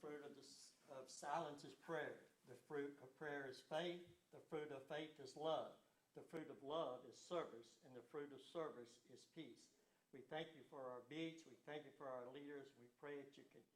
fruit of silence is prayer. The fruit of prayer is faith. The fruit of faith is love. The fruit of love is service. And the fruit of service is peace. We thank you for our beach. We thank you for our leaders. We pray that you continue.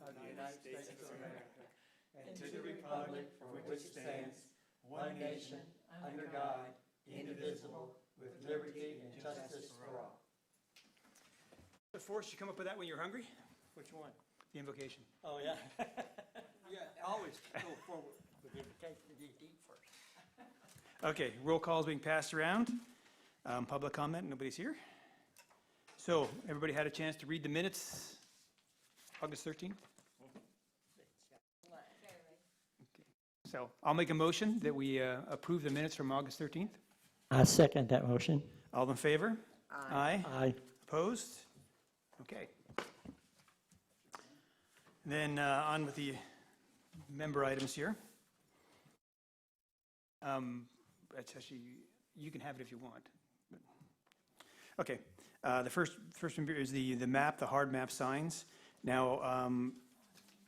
Of the United States of America, and to the republic for which it stands, one nation, under God, indivisible, with liberty and justice for all. Forrest, you come up with that when you're hungry? Which one? The invocation. Oh, yeah. Yeah, always go forward with the invitation to eat first. Okay, roll call is being passed around. Public comment, nobody's here. So everybody had a chance to read the minutes, August 13th? So I'll make a motion that we approve the minutes from August 13th. I second that motion. All in favor? Aye. Aye. Opposed? Okay. Then on with the member items here. That's actually, you can have it if you want. Okay. The first one is the map, the hard map signs. Now,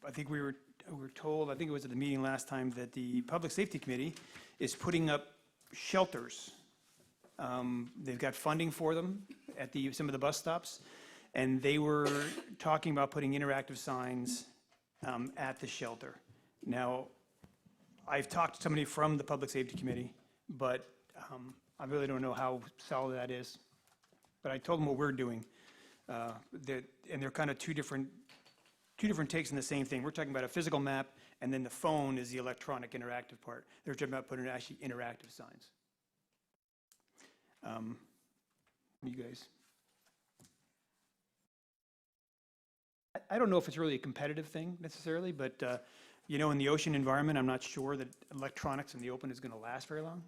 I think we were told, I think it was at the meeting last time, that the Public Safety Committee is putting up shelters. They've got funding for them at some of the bus stops, and they were talking about putting interactive signs at the shelter. Now, I've talked to somebody from the Public Safety Committee, but I really don't know how solid that is. But I told them what we're doing, and they're kind of two different takes on the same thing. We're talking about a physical map, and then the phone is the electronic interactive part. They're talking about putting actually interactive signs. You guys? I don't know if it's really a competitive thing necessarily, but in the ocean environment, I'm not sure that electronics in the open is going to last very long.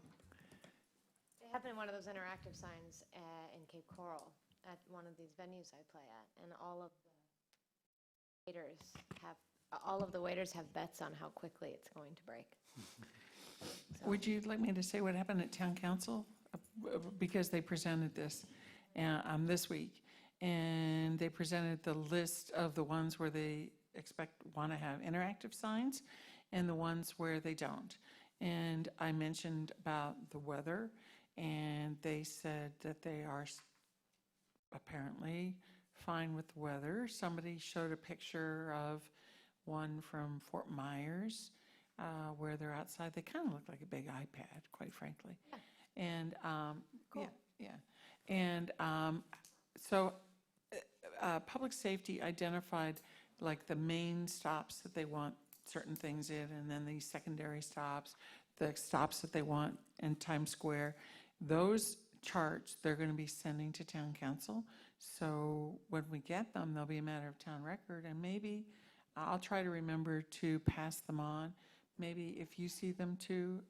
They have been one of those interactive signs in Cape Coral at one of these venues I play at, and all of the waiters have bets on how quickly it's going to break. So. Would you like me to say what happened at Town Council? Because they presented this this week, and they presented the list of the ones where they want to have interactive signs and the ones where they don't. And I mentioned about the weather, and they said that they are apparently fine with the weather. Somebody showed a picture of one from Fort Myers where they're outside. They kind of look like a big iPad, quite frankly. Yeah. And Cool. yeah. And so public safety identified like the main stops that they want certain things in, and then these secondary stops, the stops that they want in Times Square. Those charts they're going to be sending to Town Council. So when we get them, they'll be a matter of town record, and maybe I'll try to remember to pass them on. Maybe if you see them too,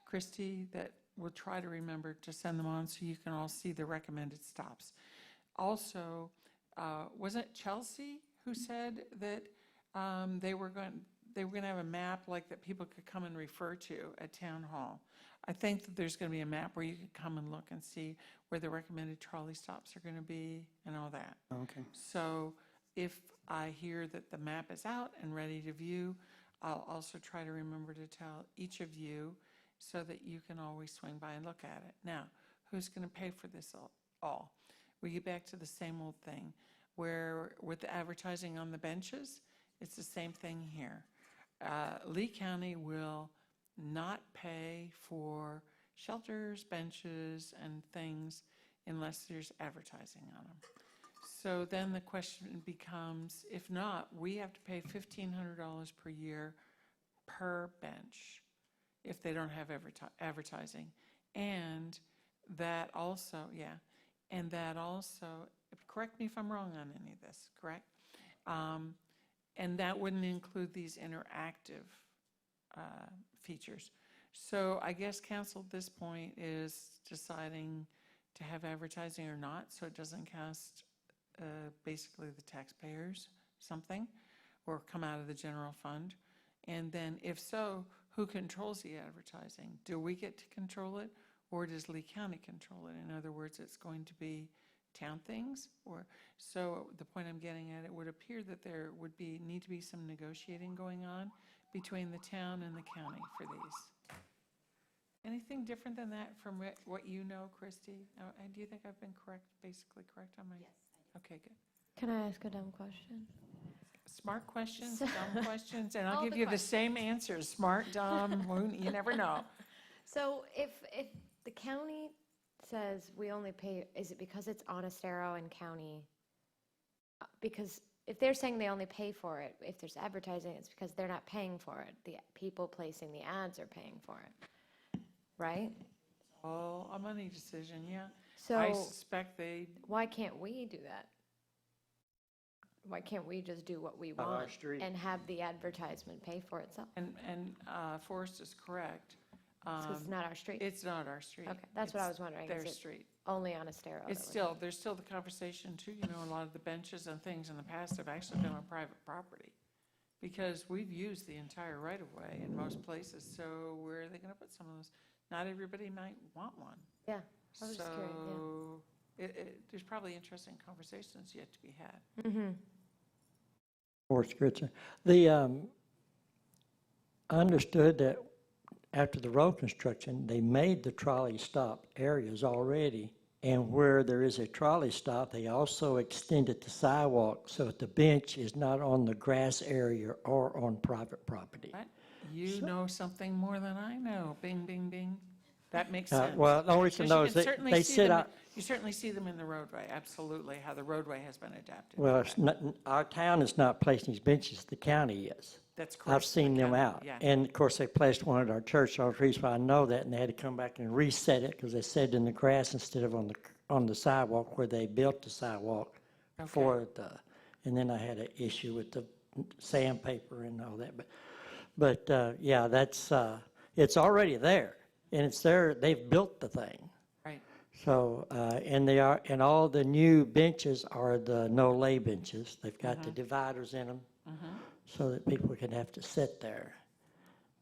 Christy, that we'll try to remember to send them on so you can all see the recommended stops. Also, was it Chelsea who said that they were going to have a map like that people could come and refer to at Town Hall? I think that there's going to be a map where you can come and look and see where the recommended trolley stops are going to be and all that. Okay. So if I hear that the map is out and ready to view, I'll also try to remember to tell each of you so that you can always swing by and look at it. Now, who's going to pay for this all? We get back to the same old thing, where with the advertising on the benches, it's the same thing here. Lee County will not pay for shelters, benches, and things unless there's advertising on them. So then the question becomes, if not, we have to pay $1,500 per year per bench if they don't have advertising. And that also, correct me if I'm wrong on any of this, correct? And that wouldn't include these interactive features. So I guess council at this point is deciding to have advertising or not, so it doesn't cost basically the taxpayers something or come out of the general fund. And then if so, who controls the advertising? Do we get to control it, or does Lee County control it? In other words, it's going to be town things, or, so the point I'm getting at, it would appear that there would need to be some negotiating going on between the town and the county for these. Anything different than that from what you know, Christie? And do you think I've been basically correct on my? Yes. Okay, good. Can I ask a dumb question? Smart questions, So- dumb questions, and I'll All give the you the questions. same answers, smart, dumb, you never know. So if the county says we only pay, is it because it's Onestero and county? Because if they're saying they only pay for it, if there's advertising, it's because they're not paying for it. The people placing the ads are paying for it, right? Oh, a money decision, yeah. So I suspect they, why can't we do that? Why can't we just do what we On our want street. and have the advertisement pay for itself? and Forrest is correct. So it's not our street? It's not our street. Okay, that's what I It's was wondering. their Is it street. only Onestero? It's still, there's still the conversation too, a lot of the benches and things in the past have actually been on private property. Because we've used the entire right-of-way in most places, so where are they gonna put some of those? Not everybody might want one. Yeah, I was just curious, yeah. So, there's probably interesting conversations yet to be had. Mm-hmm. Forrest Gritzer. I understood that after the road construction, they made the trolley stop areas already. And where there is a trolley stop, they also extended the sidewalk so that the bench is not on the grass area or on private property. Right? You know something more than I know. Bing, bing, bing. That makes sense. Well, the only reason Because though you is can certainly they see sit them- out, You certainly see them in the roadway, absolutely, how the roadway has been adapted. well, it's not, our town is not placing these benches, the county is. That's correct. I've seen them Okay, out. Yeah. And of course, they placed one at our church, on the reason why I know that, and they had to come back and reset it because they set it in the grass instead of on the sidewalk where they built the sidewalk Okay. for and then I had an issue with the sandpaper and all that, but yeah, that's, it's already there, and it's there, they've built the thing. Right. So, and all the new benches are the no-lay benches. They've got the dividers in them so that people can have to sit there.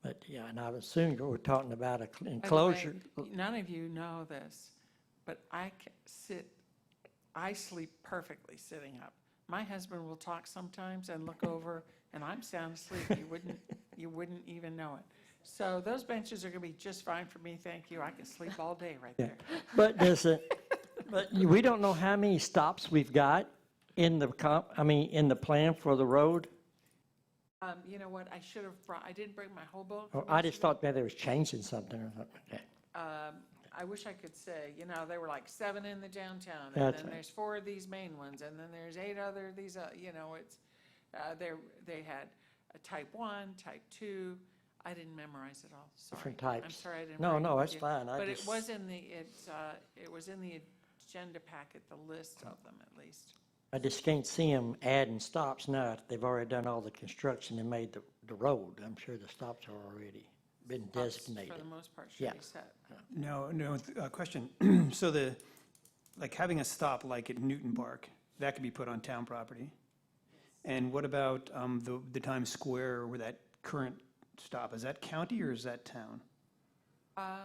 But, yeah, and I would assume we're talking about an By the way, enclosure. None of you know this, but I sleep perfectly sitting up. My husband will talk sometimes and look over, and I'm sound asleep. You wouldn't even know it. So those benches are gonna be just fine for me, thank you. I can sleep all day right Yeah. there. But we don't know how many stops we've got in the in the plan for the road. You know what, I didn't bring my whole book. Or from I just yesterday. thought maybe they was changing something or something. Okay. I wish I could say, there were like 7 in the downtown, and That's then right. there's 4 of these main ones, and then there's 8 other, it's, they had a type 1, type 2. I didn't memorize it all, sorry. Different I'm types. sorry I didn't. No, bring it no, with that's you. fine. But it was in the agenda packet, the list of them at least. I just can't see them adding stops now. They've already done all the construction and made the road. I'm sure the stops are already been Stops, designated. For the most part, should Yeah. be set. No, question. So like having a stop like at Newton Park, that could be put on town property? And what about the Times Square where that current stop, is that county or is that town? I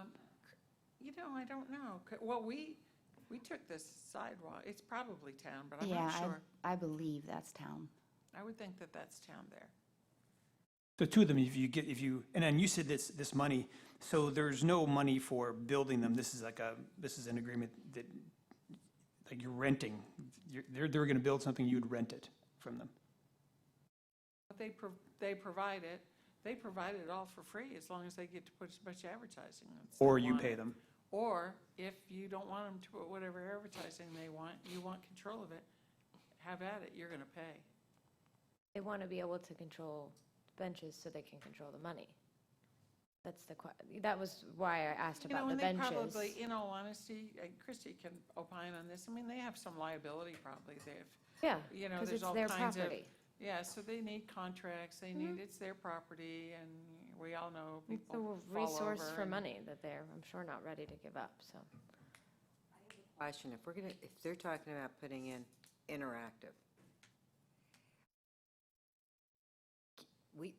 don't know. Well, we took this sidewalk, it's probably town, but I'm Yeah, not sure. I believe that's town. I would think that that's town there. So two of them, and then you said this money, so there's no money for building them, this is an agreement that, like you're renting, they're gonna build something, you'd rent it from them. But they provide it all for free as long as they get to put as much advertising. as they Or you want. pay them. Or if you don't want them to put whatever advertising they want, you want control of it, have at it, you're gonna pay. They want to be able to control benches so they can control the money. That was why I asked about the And benches. they probably, in all honesty, Christie can opine on this, they have some liability probably, Yeah, you know, because there's it's all their kinds of. property. Yeah, so they need contracts, it's their property, and we all know It's people a fall resource over for and- money that they're, I'm sure, not ready to give up, so. Question, if they're talking about putting in interactive,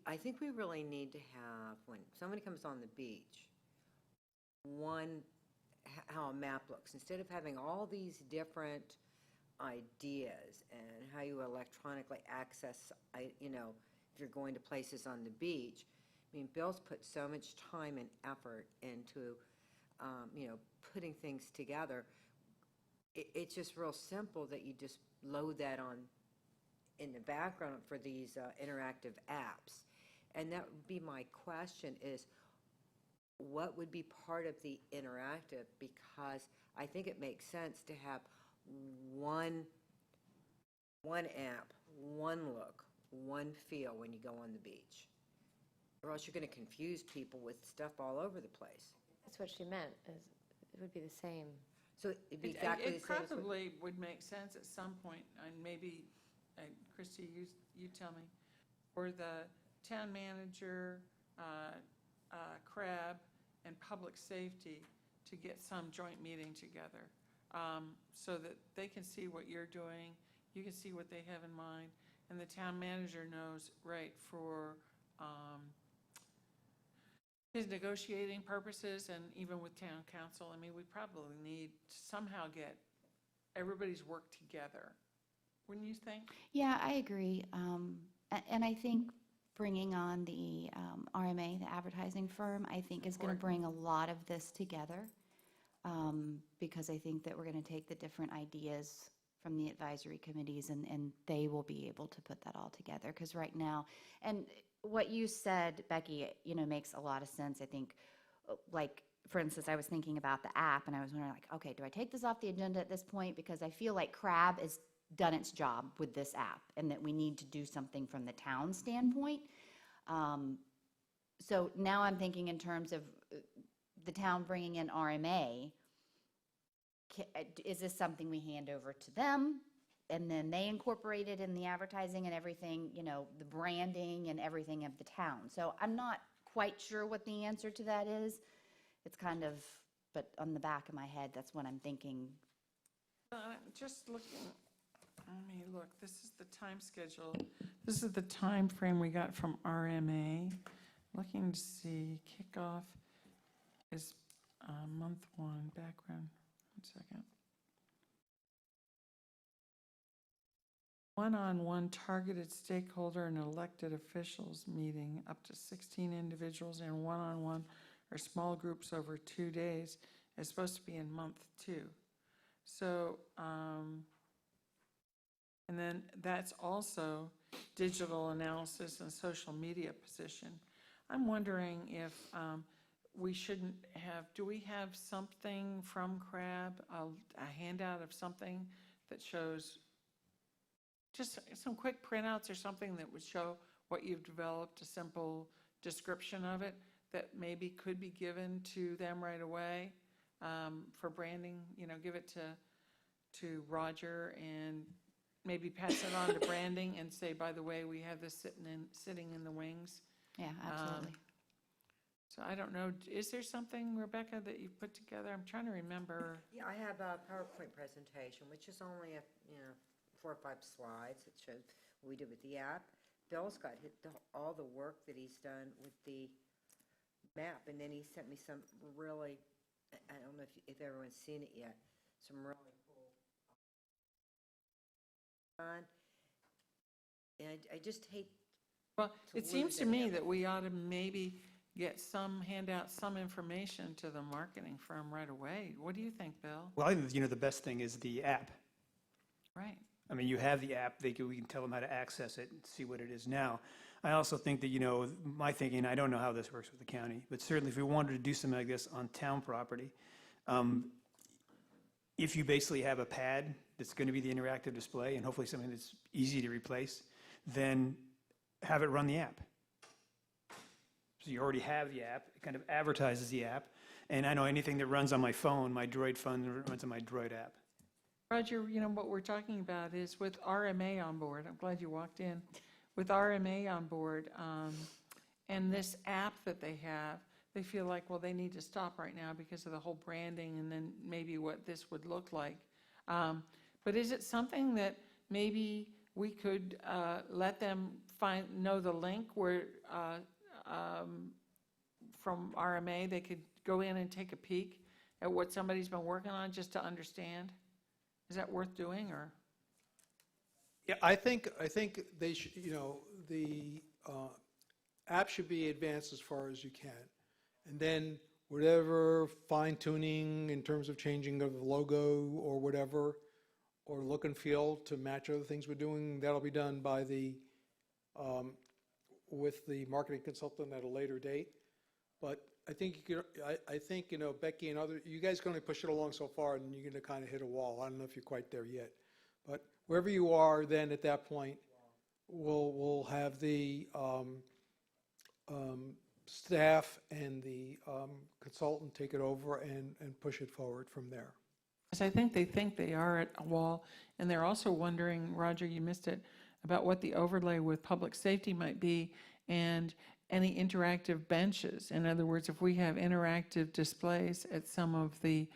I think we really need to have, when somebody comes on the beach, how a map looks, instead of having all these different ideas and how you electronically access, if you're going to places on the beach. I mean, Bill's put so much time and effort into, putting things together. It's just real simple that you just load that on in the background for these interactive apps. And that would be my question is, what would be part of the interactive? Because I think it makes sense to have one app, one look, one feel when you go on the beach. Or else you're going to confuse people with stuff all over the place. That's what she meant, is it would be the same. So it'd be It exactly the same. as what- probably would make sense at some point, and maybe, Christie, you tell me, for the town manager, CRAB, and public safety to get some joint meeting together, so that they can see what you're doing, you can see what they have in mind, and the town manager knows, right, for his negotiating purposes, and even with town council. I mean, we probably need to somehow get everybody's work together. Wouldn't you think? Yeah, I agree. And I think bringing on the RMA, the advertising firm, I think is going to bring a lot of this together. Because I think that we're going to take the different ideas from the advisory committees and they will be able to put that all together. Because right now, and what you said, Becky, makes a lot of sense. I think, like, for instance, I was thinking about the app and I was wondering, like, okay, do I take this off the agenda at this point? Because I feel like CRAB has done its job with this app and that we need to do something from the town standpoint. So now I'm thinking in terms of the town bringing in RMA. Is this something we hand over to them? And then they incorporate it in the advertising and everything, the branding and everything of the town. So I'm not quite sure what the answer to that is. It's kind of, but on the back of my head, that's what I'm thinking. Just looking, let me look, this is the time schedule. This is the time frame we got from RMA. Looking to see, kickoff is month 1, background, 1 second. One-on-one targeted stakeholder and elected officials meeting, up to 16 individuals, and one-on-one or small groups over 2 days. It's supposed to be in month 2. So, and then that's also digital analysis and social media position. I'm wondering if we shouldn't have, do we have something from CRAB, a handout of something that shows just some quick printouts or something that would show what you've developed, a simple description of it that maybe could be given to them right away for branding, give it to Roger and maybe pass it on to branding and say, by the way, we have this sitting in the wings. Yeah, absolutely. So I don't know, is there something, Rebecca, that you've put together? I'm trying to remember. Yeah, I have a PowerPoint presentation, which is only 4 or 5 slides. It shows what we did with the app. Bill's got all the work that he's done with the map, and then he sent me some really, I don't know if everyone's seen it yet, some really cool. And I just hate. Well, it lose seems to any me of it. that we ought to maybe hand out some information to the marketing firm right away. What do you think, Bill? Well, I think, the best thing is the app. Right. I mean, you have the app, we can tell them how to access it and see what it is now. I also think that, my thinking, I don't know how this works with the county, but certainly if we wanted to do something like this on town property, if you basically have a pad that's going to be the interactive display and hopefully something that's easy to replace, then have it run the app. So you already have the app, it kind of advertises the app, and I know anything that runs on my phone, my Droid phone runs on my Droid app. Roger, what we're talking about is with RMA on board, I'm glad you walked in, with RMA on board, and this app that they have, they feel like, well, they need to stop right now because of the whole branding and then maybe what this would look like. But is it something that maybe we could let them know the link where, from RMA, they could go in and take a peek at what somebody's been working on, just to understand? Is that worth doing, or? Yeah, I think they should, the app should be advanced as far as you can. And then whatever fine tuning in terms of changing of the logo or whatever, or look and feel to match other things we're doing, that'll be done by with the marketing consultant at a later date. But I think Becky and you guys can only push it along so far, and you're going to kind of hit a wall. I don't know if you're quite there yet. But wherever you are, then at that point, we'll have the staff and the consultant take it over and push it forward from there. Because I think they are at a wall, and they're also wondering, Roger, you missed it, about what the overlay with public safety might be and any interactive benches. In other words, if we have interactive displays at some of the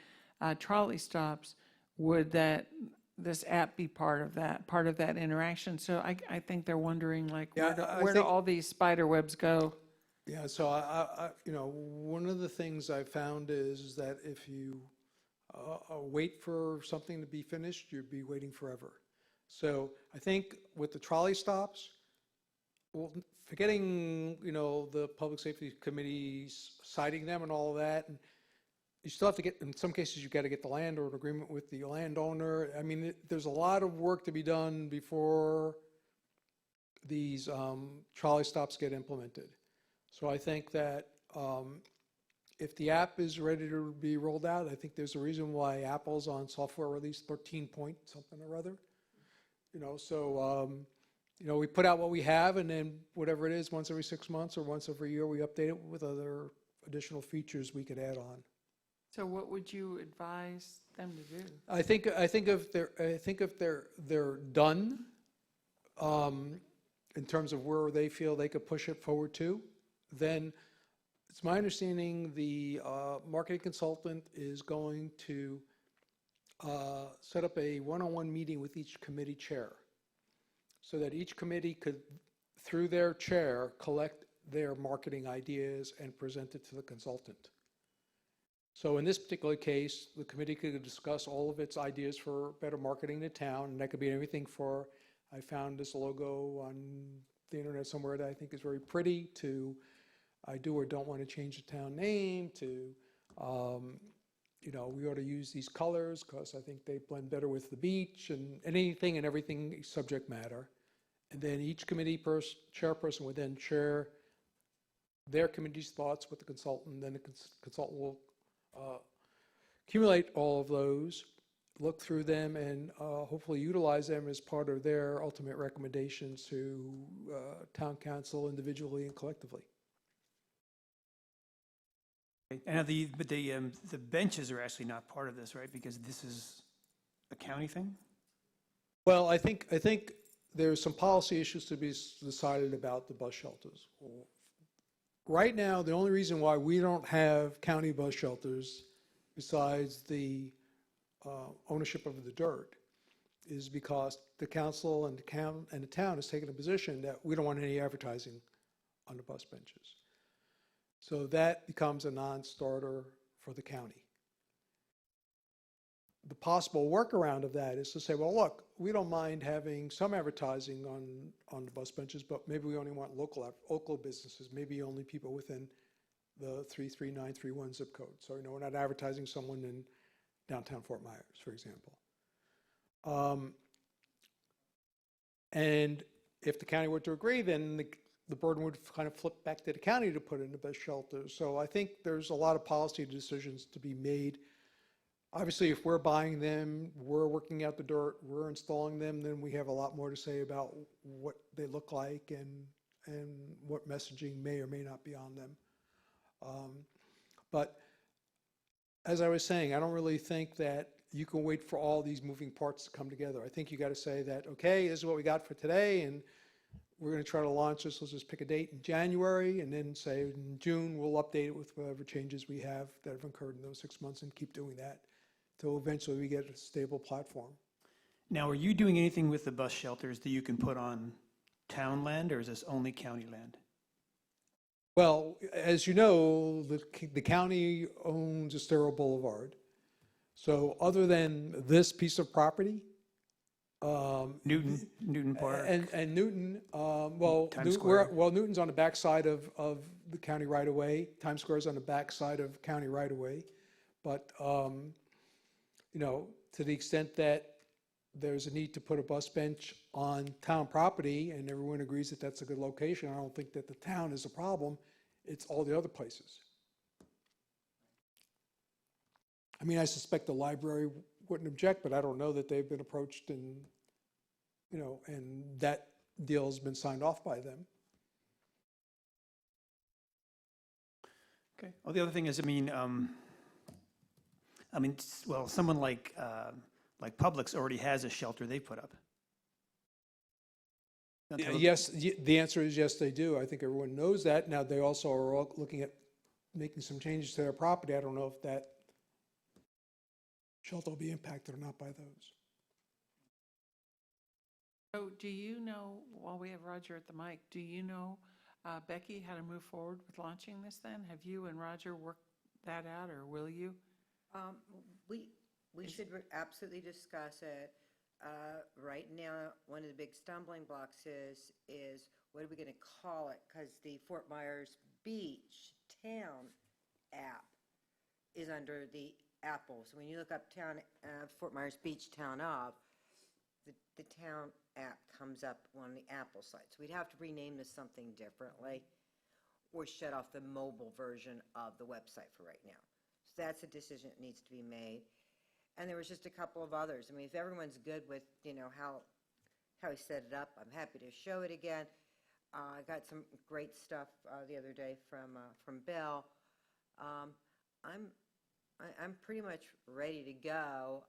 trolley stops, would this app be part of that interaction? So I think they're wondering, like, Yeah, where do all these spider webs go? Yeah, so one of the things I've found is that if you wait for something to be finished, you'd be waiting forever. So I think with the trolley stops, well, forgetting, the public safety committees citing them and all of that, and you still have to get, in some cases, you got to get the land or an agreement with the landowner. I mean, there's a lot of work to be done before these trolley stops get implemented. So I think that if the app is ready to be rolled out, I think there's a reason why Apple's on software release 13 point something or other. We put out what we have, and then whatever it is, once every 6 months or once every year, we update it with other additional features we could add on. So what would you advise them to do? I think if they're done, in terms of where they feel they could push it forward to, then it's my understanding the marketing consultant is going to set up a one-on-one meeting with each committee chair, so that each committee could, through their chair, collect their marketing ideas and present it to the consultant. So in this particular case, the committee could discuss all of its ideas for better marketing the town, and that could be everything for, I found this logo on the internet somewhere that I think is very pretty, to I do or don't want to change the town name, to we ought to use these colors because I think they blend better with the beach, and anything and everything subject matter. And then each committee chairperson would then share their committee's thoughts with the consultant, and then the consultant will accumulate all of those, look through them, and hopefully utilize them as part of their ultimate recommendations to town council individually and collectively. And the benches are actually not part of this, right? Because this is a county thing? Well, I think there's some policy issues to be decided about the bus shelters. Right now, the only reason why we don't have county bus shelters, besides the ownership of the dirt, is because the council and the town has taken a position that we don't want any advertising on the bus benches. So that becomes a non-starter for the county. The possible workaround of that is to say, well, look, we don't mind having some advertising on the bus benches, but maybe we only want local businesses, maybe only people within the 33931 zip code. So, we're not advertising someone in downtown Fort Myers, for example. And if the county were to agree, then the burden would kind of flip back to the county to put in the bus shelters. So I think there's a lot of policy decisions to be made. Obviously, if we're buying them, we're working out the dirt, we're installing them, then we have a lot more to say about what they look like and what messaging may or may not be on them. But as I was saying, I don't really think that you can wait for all these moving parts to come together. I think you got to say that, okay, this is what we got for today, and we're going to try to launch this. Let's just pick a date in January, and then say in June, we'll update it with whatever changes we have that have occurred in those 6 months, and keep doing that till eventually we get a stable platform. Now, are you doing anything with the bus shelters that you can put on town land, or is this only county land? Well, as you know, the county owns Estero Boulevard. So other than this piece of property, Newton Park? and Newton, well, Times Square. Newton's on the backside of the county right of way. Times Square's on the backside of county right of way. But, you know, to the extent that there's a need to put a bus bench on town property, and everyone agrees that that's a good location, I don't think that the town is a problem. It's all the other places. I mean, I suspect the library wouldn't object, but I don't know that they've been approached and, you know, and that deal's been signed off by them. Okay. Well, the other thing is, well, someone like Publix already has a shelter they put up. Don't they look- Yes, the answer is yes, they do. I think everyone knows that. Now, they also are all looking at making some changes to their property. I don't know if that shelter will be impacted or not by those. So do you know, while we have Roger at the mic, do you know, Becky, how to move forward with launching this then? Have you and Roger worked that out, or will you? We should absolutely discuss it. Right now, one of the big stumbling blocks is what are we going to call it? Because the Fort Myers Beach Town app is under the Apple. So when you look up town, Fort Myers Beach Town of, the town app comes up on the Apple site. So we'd have to rename this something differently or shut off the mobile version of the website for right now. So that's a decision that needs to be made. And there was just a couple of others. I mean, if everyone's good with, you know, how he set it up, I'm happy to show it again. I got some great stuff the other day from Bill. I'm pretty much ready to go.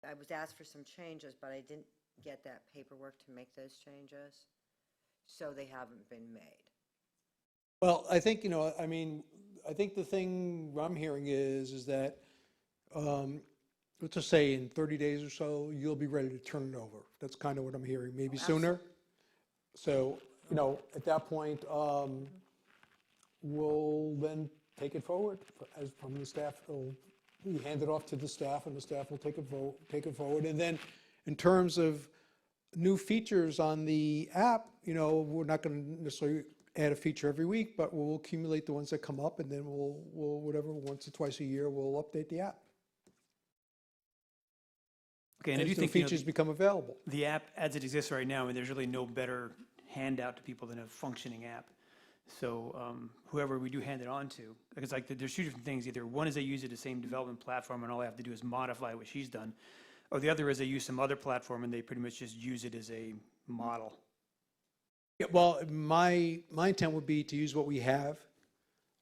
I was asked for some changes, but I didn't get that paperwork to make those changes, so they haven't been made. Well, I think, you know, I mean, I think the thing I'm hearing is that, let's just say in 30 days or so, you'll be ready to turn it over. That's kind of what I'm hearing, maybe sooner. So, you know, at that point, we'll then take it forward as from the staff. We hand it off to the staff, and the staff will take it forward. And then in terms of new features on the app, you know, we're not going to necessarily add a feature every week, but we'll accumulate the ones that come up, and then we'll whatever, once or twice a year, we'll update the app. Okay, and I do As the think, you know, features become available. the app as it exists right now, I mean, there's really no better handout to people than a functioning app. So whoever we do hand it on to, because like there's two different things. Either one is they use it the same development platform and all I have to do is modify what she's done, or the other is they use some other platform and they pretty much just use it as a model. Yeah, well, my intent would be to use what we have,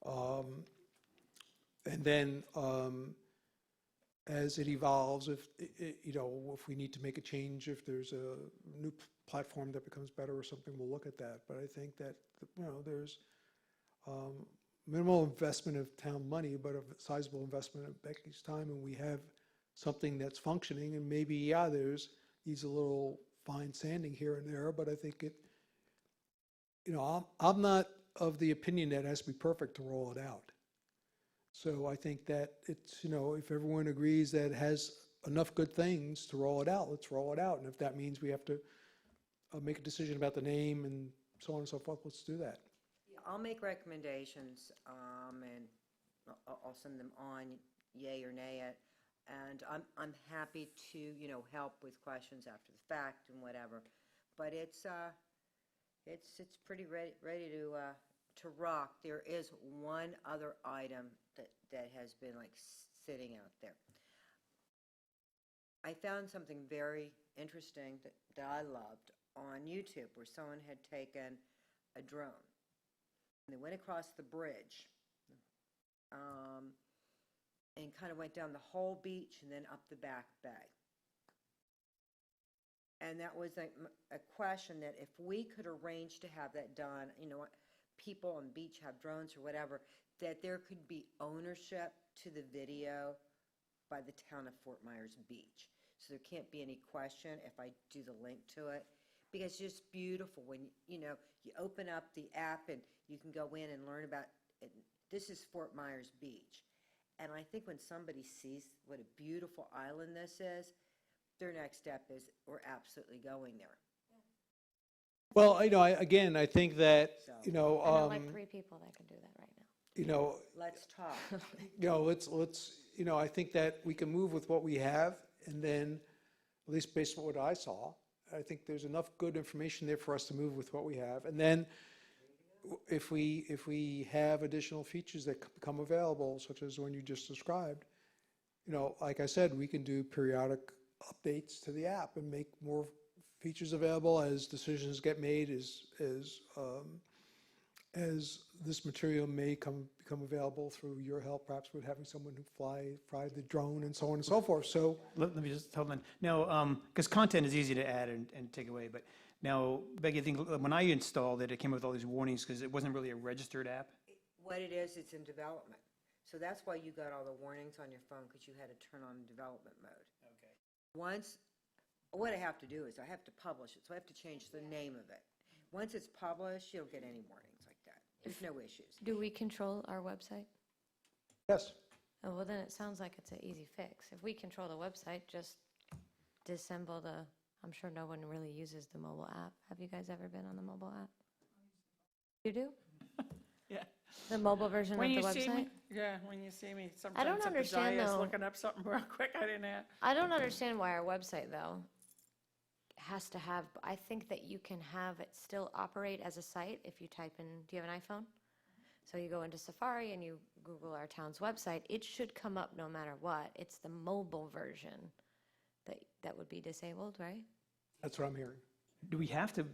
and then as it evolves, if you know, if we need to make a change, if there's a new platform that becomes better or something, we'll look at that. But I think that, you know, there's minimal investment of town money, but a sizable investment of Becky's time, and we have something that's functioning. And maybe, yeah, there's needs a little fine sanding here and there, but I think it. You know, I'm not of the opinion that it has to be perfect to roll it out. So I think that it's, you know, if everyone agrees that it has enough good things to roll it out, let's roll it out. And if that means we have to make a decision about the name and so on and so forth, let's do that. I'll make recommendations, and I'll send them on, yay or nay it. And I'm happy to, you know, help with questions after the fact and whatever. But it's pretty ready to rock. There is one other item that has been like sitting out there. I found something very interesting that I loved on YouTube, where someone had taken a drone and they went across the bridge and kind of went down the whole beach and then up the back bay. And that was a question that if we could arrange to have that done, you know, people on the beach have drones or whatever, that there could be ownership to the video by the town of Fort Myers Beach. so there can't be any question if I do the link to it. Because it's just beautiful when, you open up the app and you can go in and learn about, it. This is Fort Myers Beach. And I think when somebody sees what a beautiful island this is, their next step is, we're absolutely going there. Well, again, I think that, So- I know like 3 people that can do that right now. Let's talk. I think that we can move with what we have, and then, at least based on what I saw, I think there's enough good information there for us to move with what we have. And then, if we have additional features that become available, such as one you just described, like I said, we can do periodic updates to the app and make more features available as decisions get made, as this material may become available through your help, perhaps with having someone who fly the drone and so on and so forth. So, Let me just hold on. Now, because content is easy to add and take away, but now, Becky, I think when I installed it, it came with all these warnings because it wasn't really a registered app. What it is, it's in development. So that's why you got all the warnings on your phone, because you had to turn on development mode. Okay. What I have to do is I have to publish it, so I have to change the name of it. Once it's published, you don't get any warnings like that. There's no issues. Do we control our website? yes. Oh, well, then it sounds like it's an easy fix. If we control the website, just disassemble I'm sure no one really uses the mobile app. Have you guys ever been on the mobile app? You do? Yeah. The mobile version When of you the see website? me, yeah, when you see me, sometimes at the understand, dais though. looking up something real quick, I didn't have. I don't understand why our website, though, has to have, I think that you can have it still operate as a site if you type in, do you have an iPhone? So you go into Safari and you Google our town's website, it should come up no matter what. It's the mobile version that would be disabled, right? That's what I'm hearing. Do we have to,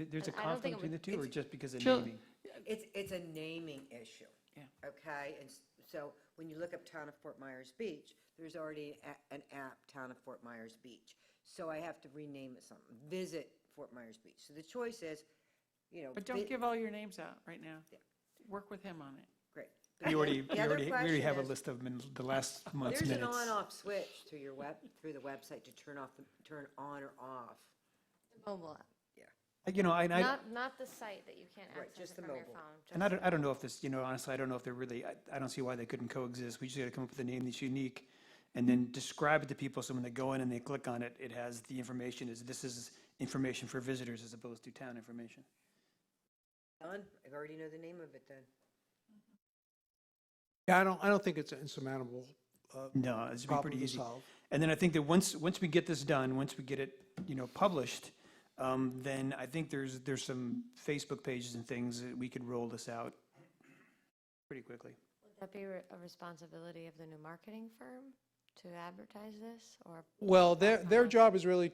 there's a I don't think conflict between the two, or just because of Sure. naming? It's a naming issue. Yeah. Okay, and so when you look up Town of Fort Myers Beach, there's already an app, Town of Fort Myers Beach. So I have to rename it something, Visit Fort Myers Beach. So the choice is, But don't give all your names out right now. Yeah. Work with him on it. great. We already The other we already question have a is, list of them in the last month's there's minutes. an on-off switch through the website to turn on or off. Mobile app. Not the site that you can't Right, access just it the from your mobile. phone. And I don't know if this, honestly, I don't know if they're really, I don't see why they couldn't coexist. We just got to come up with a name that's unique and then describe it to people, so when they go in and they click on it, it has the information, this is information for visitors as opposed to town information. Done? I already know the name of it then. Yeah, I don't think it's an insurmountable No, it's be problem pretty to easy. solve. And then I think that once we get this done, once we get it, published, then I think there's some Facebook pages and things that we could roll this out pretty quickly. Would that be a responsibility of the new marketing firm to advertise this, or? Well, their job is really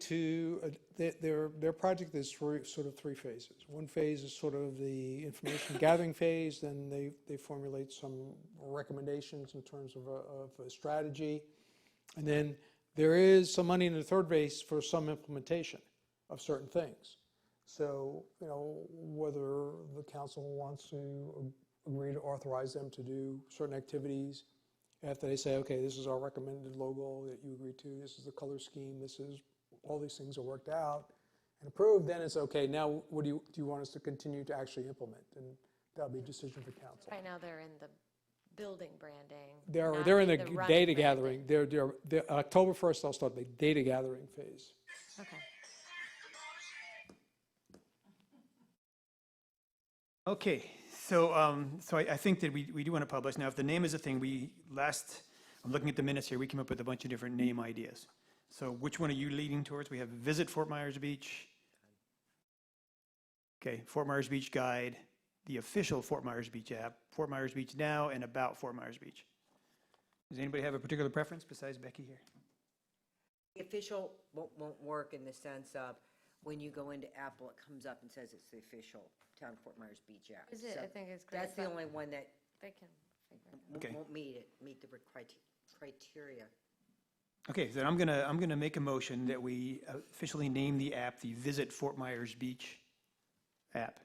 their project is sort of 3 phases. One phase is sort of the information gathering phase, then they formulate some recommendations in terms of a strategy. And then there is some money in the third phase for some implementation of certain things. So, whether the council wants to agree to authorize them to do certain activities, after they say, okay, this is our recommended logo that you agree to, this is the color scheme, all these things are worked out and approved, then it's okay, now what do you want us to continue to actually implement? And that'll be a decision for council. Right now, they're in the building branding. They're not in the running data branding. gathering. They're October 1st, they'll start the data gathering phase. Okay. Okay, so I think that we do want to publish. Now, if the name is a thing, I'm looking at the minutes here, we came up with a bunch of different name ideas. So which one are you leading towards? We have Visit Fort Myers Beach. Okay, Fort Myers Beach Guide, the official Fort Myers Beach app, Fort Myers Beach Now, and About Fort Myers Beach. Does anybody have a particular preference besides Becky here? The official won't work in the sense of when you go into Apple, it comes up and says it's the official Town of Fort Myers Beach app. Is it? So I think it's great. That's the but only one that They can figure it out. Okay. won't meet the criteria. Okay, then I'm gonna make a motion that we officially name the app the Visit Fort Myers Beach app.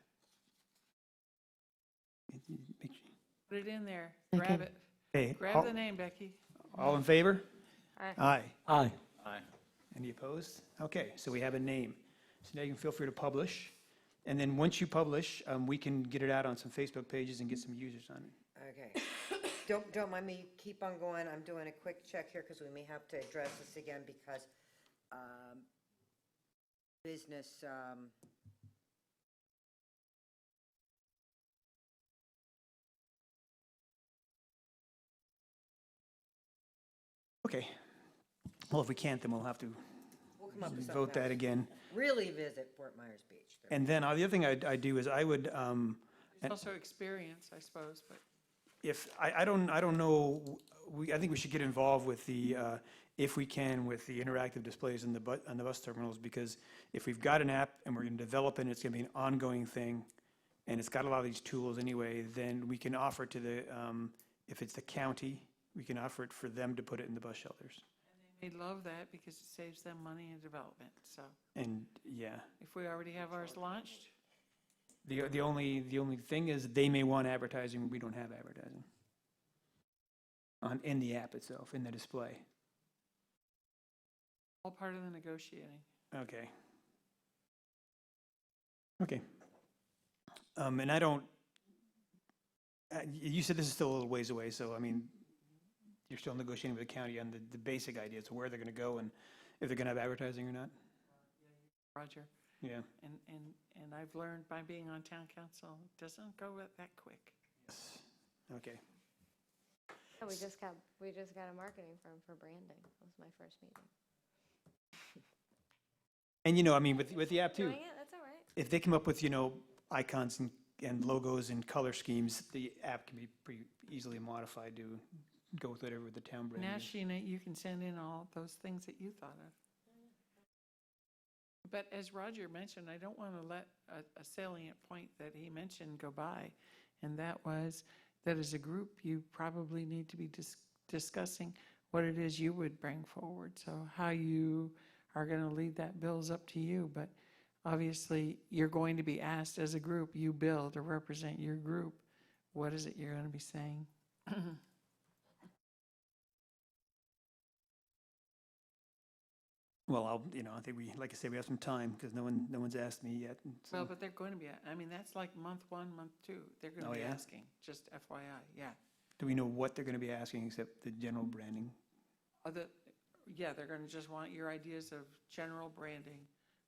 Put it in there. Okay. Grab it. Okay, Grab the name, Becky. all in favor? Aye. Aye. Aye. Any opposed? Okay, so we have a name. So now you can feel free to publish. And then once you publish, we can get it out on some Facebook pages and get some users on it. Okay. Don't mind me, keep on going. I'm doing a quick check here because we may have to address this again because business, Okay. Well, if we can't, then we'll have to we'll come up with something vote that else. again. Really visit Fort Myers Beach. And then the other thing I'd do is I would, It's also experience, I suppose, but if, I don't know, I think we should get involved with the, if we can, with the interactive displays on the bus terminals, because if we've got an app and we're gonna develop it, and it's gonna be an ongoing thing, and it's got a lot of these tools anyway, then we can offer to the, if it's the county, we can offer it for them to put it in the bus shelters. they love that because it saves them money in development, so And, yeah, if we already have ours launched, the only thing is they may want advertising, we don't have advertising in the app itself, in the display. all part of the negotiating. Okay. Okay. And I don't, you said this is still a little ways away, so I mean, you're still negotiating with the county on the basic ideas of where they're gonna go and if they're gonna have advertising or not? Roger, Yeah. and I've learned by being on town council, it doesn't go that quick. Yes. Okay. Oh, we just got a marketing firm for branding. That was my first meeting. And I mean, with the app too, Doing it, that's all right. if they come up with, icons and logos and color schemes, the app can be pretty easily modified to go with whatever the town brand Now, is. Sheena, you can send in all those things that you thought of. But as Roger mentioned, I don't want to let a salient point that he mentioned go by, and that was that as a group, you probably need to be discussing what it is you would bring forward. So how you are going to lead that bill is up to you, but obviously, you're going to be asked as a group, you bill to represent your group, what is it you're going to be saying? Well, I think like I said, we have some time because no one's asked me yet. and so- Well, but they're going to be, I mean, that's like month 1, month 2. They're going Oh, to be yeah? asking, just FYI, yeah. Do we know what they're going to be asking except the general branding? Yeah, they're going to just want your ideas of general branding.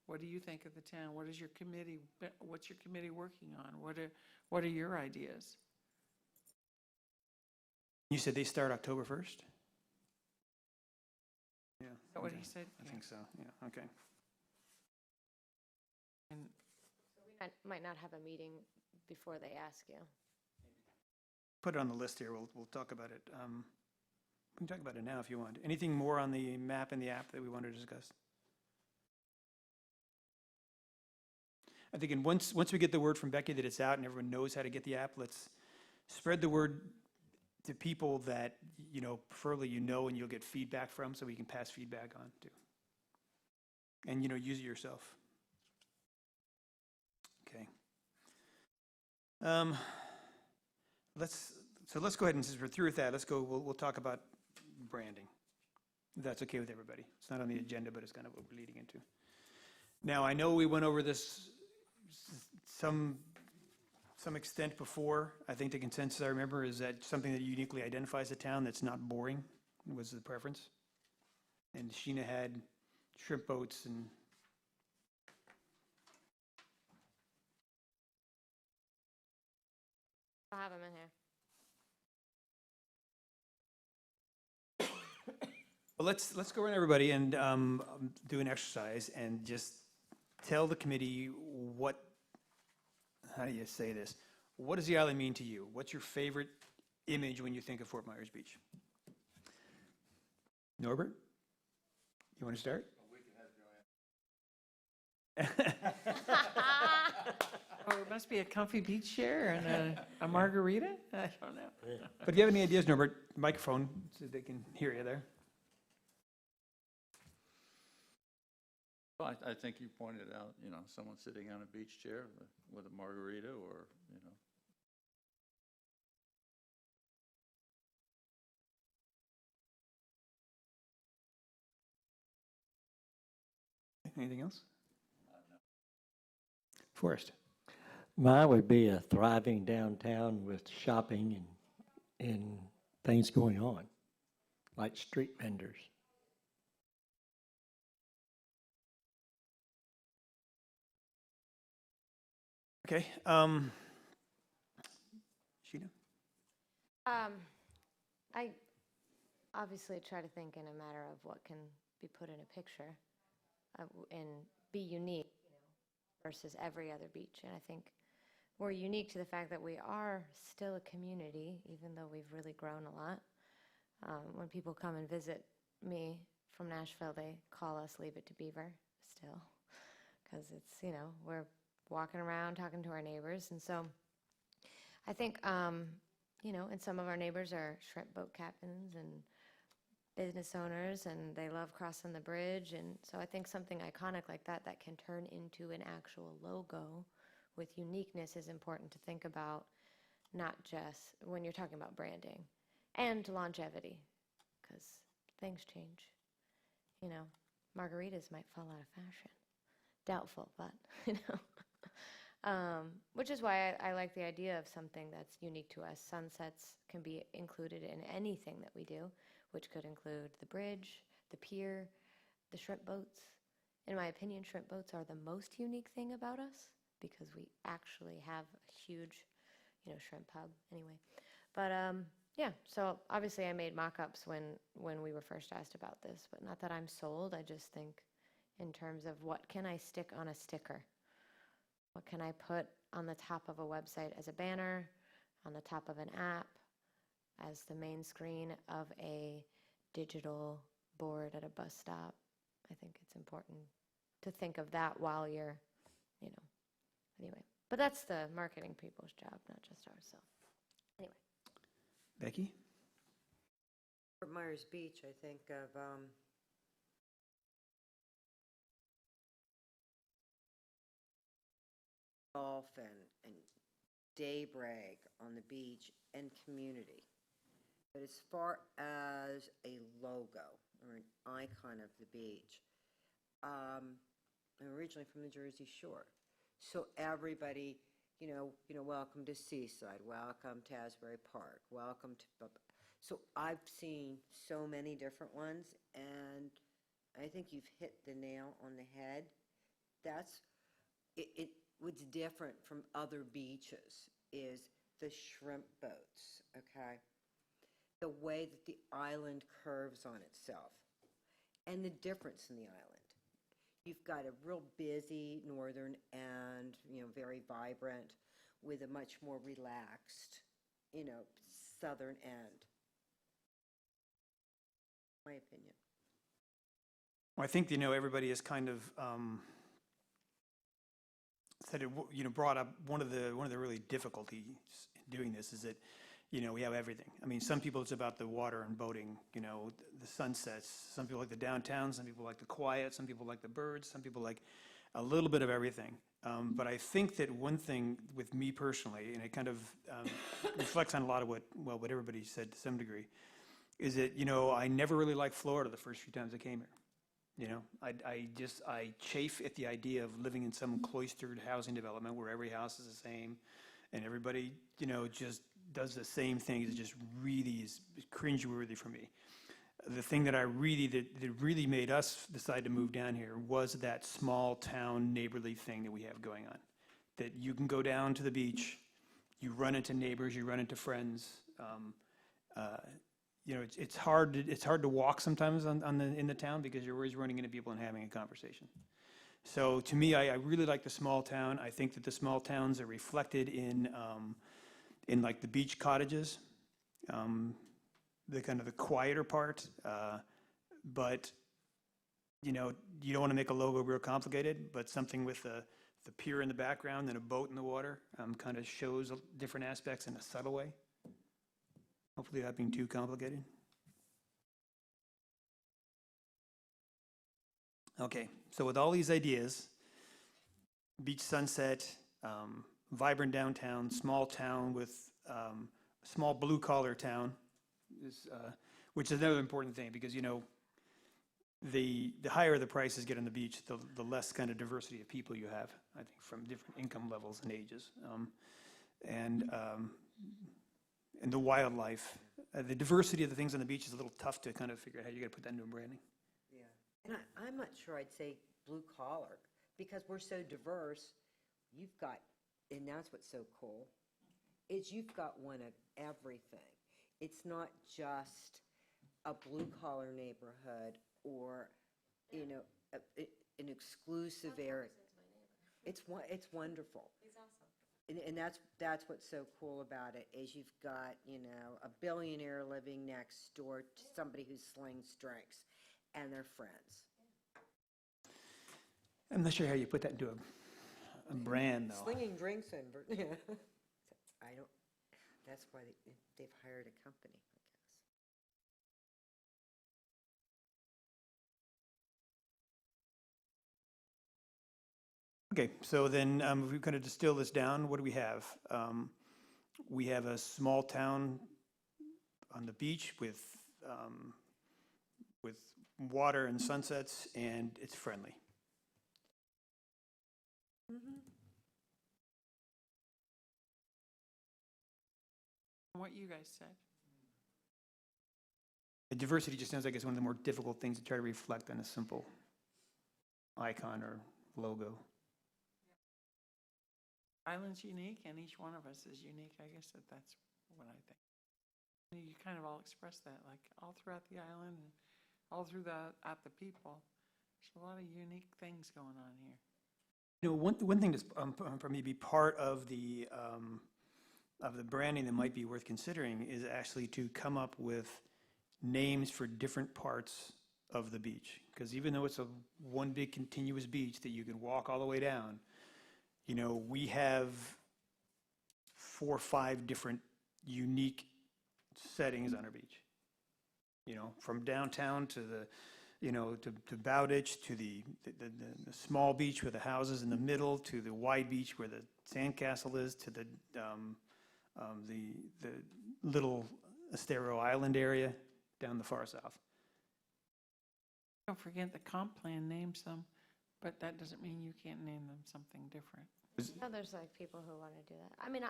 What do you think of the town? What's your committee working on? What are your ideas? You said they start October 1st? Yeah. Is that what okay. he said? I Yeah. think so, yeah, okay. And We might not have a meeting before they ask you. Put it on the list here, we'll talk about it. We can talk about it now if you want. Anything more on the map and the app that we want to discuss? I think once we get the word from Becky that it's out and everyone knows how to get the app, let's spread the word to people that, preferably and you'll get feedback from, so we can pass feedback on to. And, use it yourself. Okay. Let's go ahead and, since we're through with that, we'll talk about branding. If that's okay with everybody. It's not on the agenda, but it's kind of what we're leading into. Now, I know we went over this some extent before. I think the consensus I remember is that something that uniquely identifies the town that's not boring was the preference. And Sheena had shrimp boats and I'll have them in here. well, let's go around everybody and do an exercise and just tell the committee how do you say this? What does the island mean to you? What's your favorite image when you think of Fort Myers Beach? Norbert, you want to start? oh, it must be a comfy beach chair and a margarita? I don't know. But if you have any ideas, Norbert, microphone so they can hear you there. Well, I think you pointed out, someone sitting on a beach chair with a margarita or, anything else? Forrest? Mine would be a thriving downtown with shopping and things going on, like street vendors. Okay, Sheena? I obviously try to think in a matter of what can be put in a picture and be unique, versus every other beach. And I think we're unique to the fact that we are still a community, even though we've really grown a lot. When people come and visit me from Nashville, they call us Leave It to Beaver still, because it's, we're walking around talking to our neighbors. And so I think, and some of our neighbors are shrimp boat captains and business owners, and they love crossing the bridge. And so I think something iconic like that can turn into an actual logo with uniqueness is important to think about, not just when you're talking about branding. And longevity, because things change. Margaritas might fall out of fashion. Doubtful, but, which is why I like the idea of something that's unique to us. Sunsets can be included in anything that we do, which could include the bridge, the pier, the shrimp boats. In my opinion, shrimp boats are the most unique thing about us because we actually have a huge, shrimp hub anyway. But yeah, so obviously I made mock-ups when we were first asked about this, but not that I'm sold. I just think in terms of what can I stick on a sticker? What can I put on the top of a website as a banner, on the top of an app, as the main screen of a digital board at a bus stop? I think it's important to think of that while you're, anyway. But that's the marketing people's job, not just ours, so, anyway. Becky? Fort Myers Beach, I think of golf and daybreak on the beach and community. But as far as a logo or an icon of the beach, I'm originally from the Jersey Shore. So everybody, welcome to Seaside, welcome to Asbury Park, welcome to, so I've seen so many different ones, and I think you've hit the nail on the head. That's, what's different from other beaches is the shrimp boats, okay? The way that the island curves on itself, and the difference in the island. You've got a real busy northern and, very vibrant with a much more relaxed, southern end. My opinion. Well, I think, everybody has kind of said it, brought up one of the really difficulties in doing this is that, we have everything. I mean, some people it's about the water and boating, the sunsets. Some people like the downtown, some people like the quiet, some people like the birds, some people like a little bit of everything. But I think that one thing with me personally, and it kind of reflects on a lot of what everybody said to some degree, is that, I never really liked Florida the first few times I came here. I chafe at the idea of living in some cloistered housing development where every house is the same and everybody, just does the same thing. It just really is cringeworthy for me. The thing that that really made us decide to move down here was that small town neighborly thing that we have going on. That you can go down to the beach, you run into neighbors, you run into friends. It's hard to walk sometimes in the town because you're always running into people and having a conversation. So to me, I really like the small town. I think that the small towns are reflected in like the beach cottages, the kind of the quieter part. But you don't want to make a logo real complicated, but something with the pier in the background and a boat in the water kind of shows different aspects in a subtle way. Hopefully not being too complicated. Okay, so with all these ideas, beach sunset, vibrant downtown, small town with small blue collar town, which is another important thing because, the higher the prices get on the beach, the less kind of diversity of people you have, I think, from different income levels and ages. And the wildlife, the diversity of the things on the beach is a little tough to kind of figure out how you got to put that into branding. Yeah, and I'm not sure I'd say blue collar, because we're so diverse. You've got, and that's what's so cool, is you've got one of everything. It's not just a blue collar neighborhood or, you know, an exclusive area. It's wonderful. He's awesome. And that's what's so cool about it, is you've got, you know, a billionaire living next door to somebody who slings drinks, and they're friends. I'm not sure how you put that into a brand, though. Slinging drinks and, yeah. I don't, that's why they've hired a company, I guess. Okay, so then if we kind of distill this down, what do we have? We have a small town on the beach with water and sunsets, and it's friendly. What you guys said. The diversity just sounds like it's one of the more difficult things to try to reflect on a simple icon or logo. Island's unique, and each one of us is unique. I guess that's what I think. You kind of all express that, like all throughout the island and all throughout the people. There's a lot of unique things going on here. You know, one thing that's for me be part of the branding that might be worth considering is actually to come up with names for different parts of the beach. Because even though it's one big continuous beach that you can walk all the way down, you know, we have 4 or 5 different unique settings on our beach. You know, from downtown to the, you know, to Bowditch, to the small beach with the houses in the middle, to the wide beach where the sandcastle is, to the little Estero Island area down the far south. Don't forget the comp plan names them, but that doesn't mean you can't name them something different. No, there's like people who want to do that. I mean,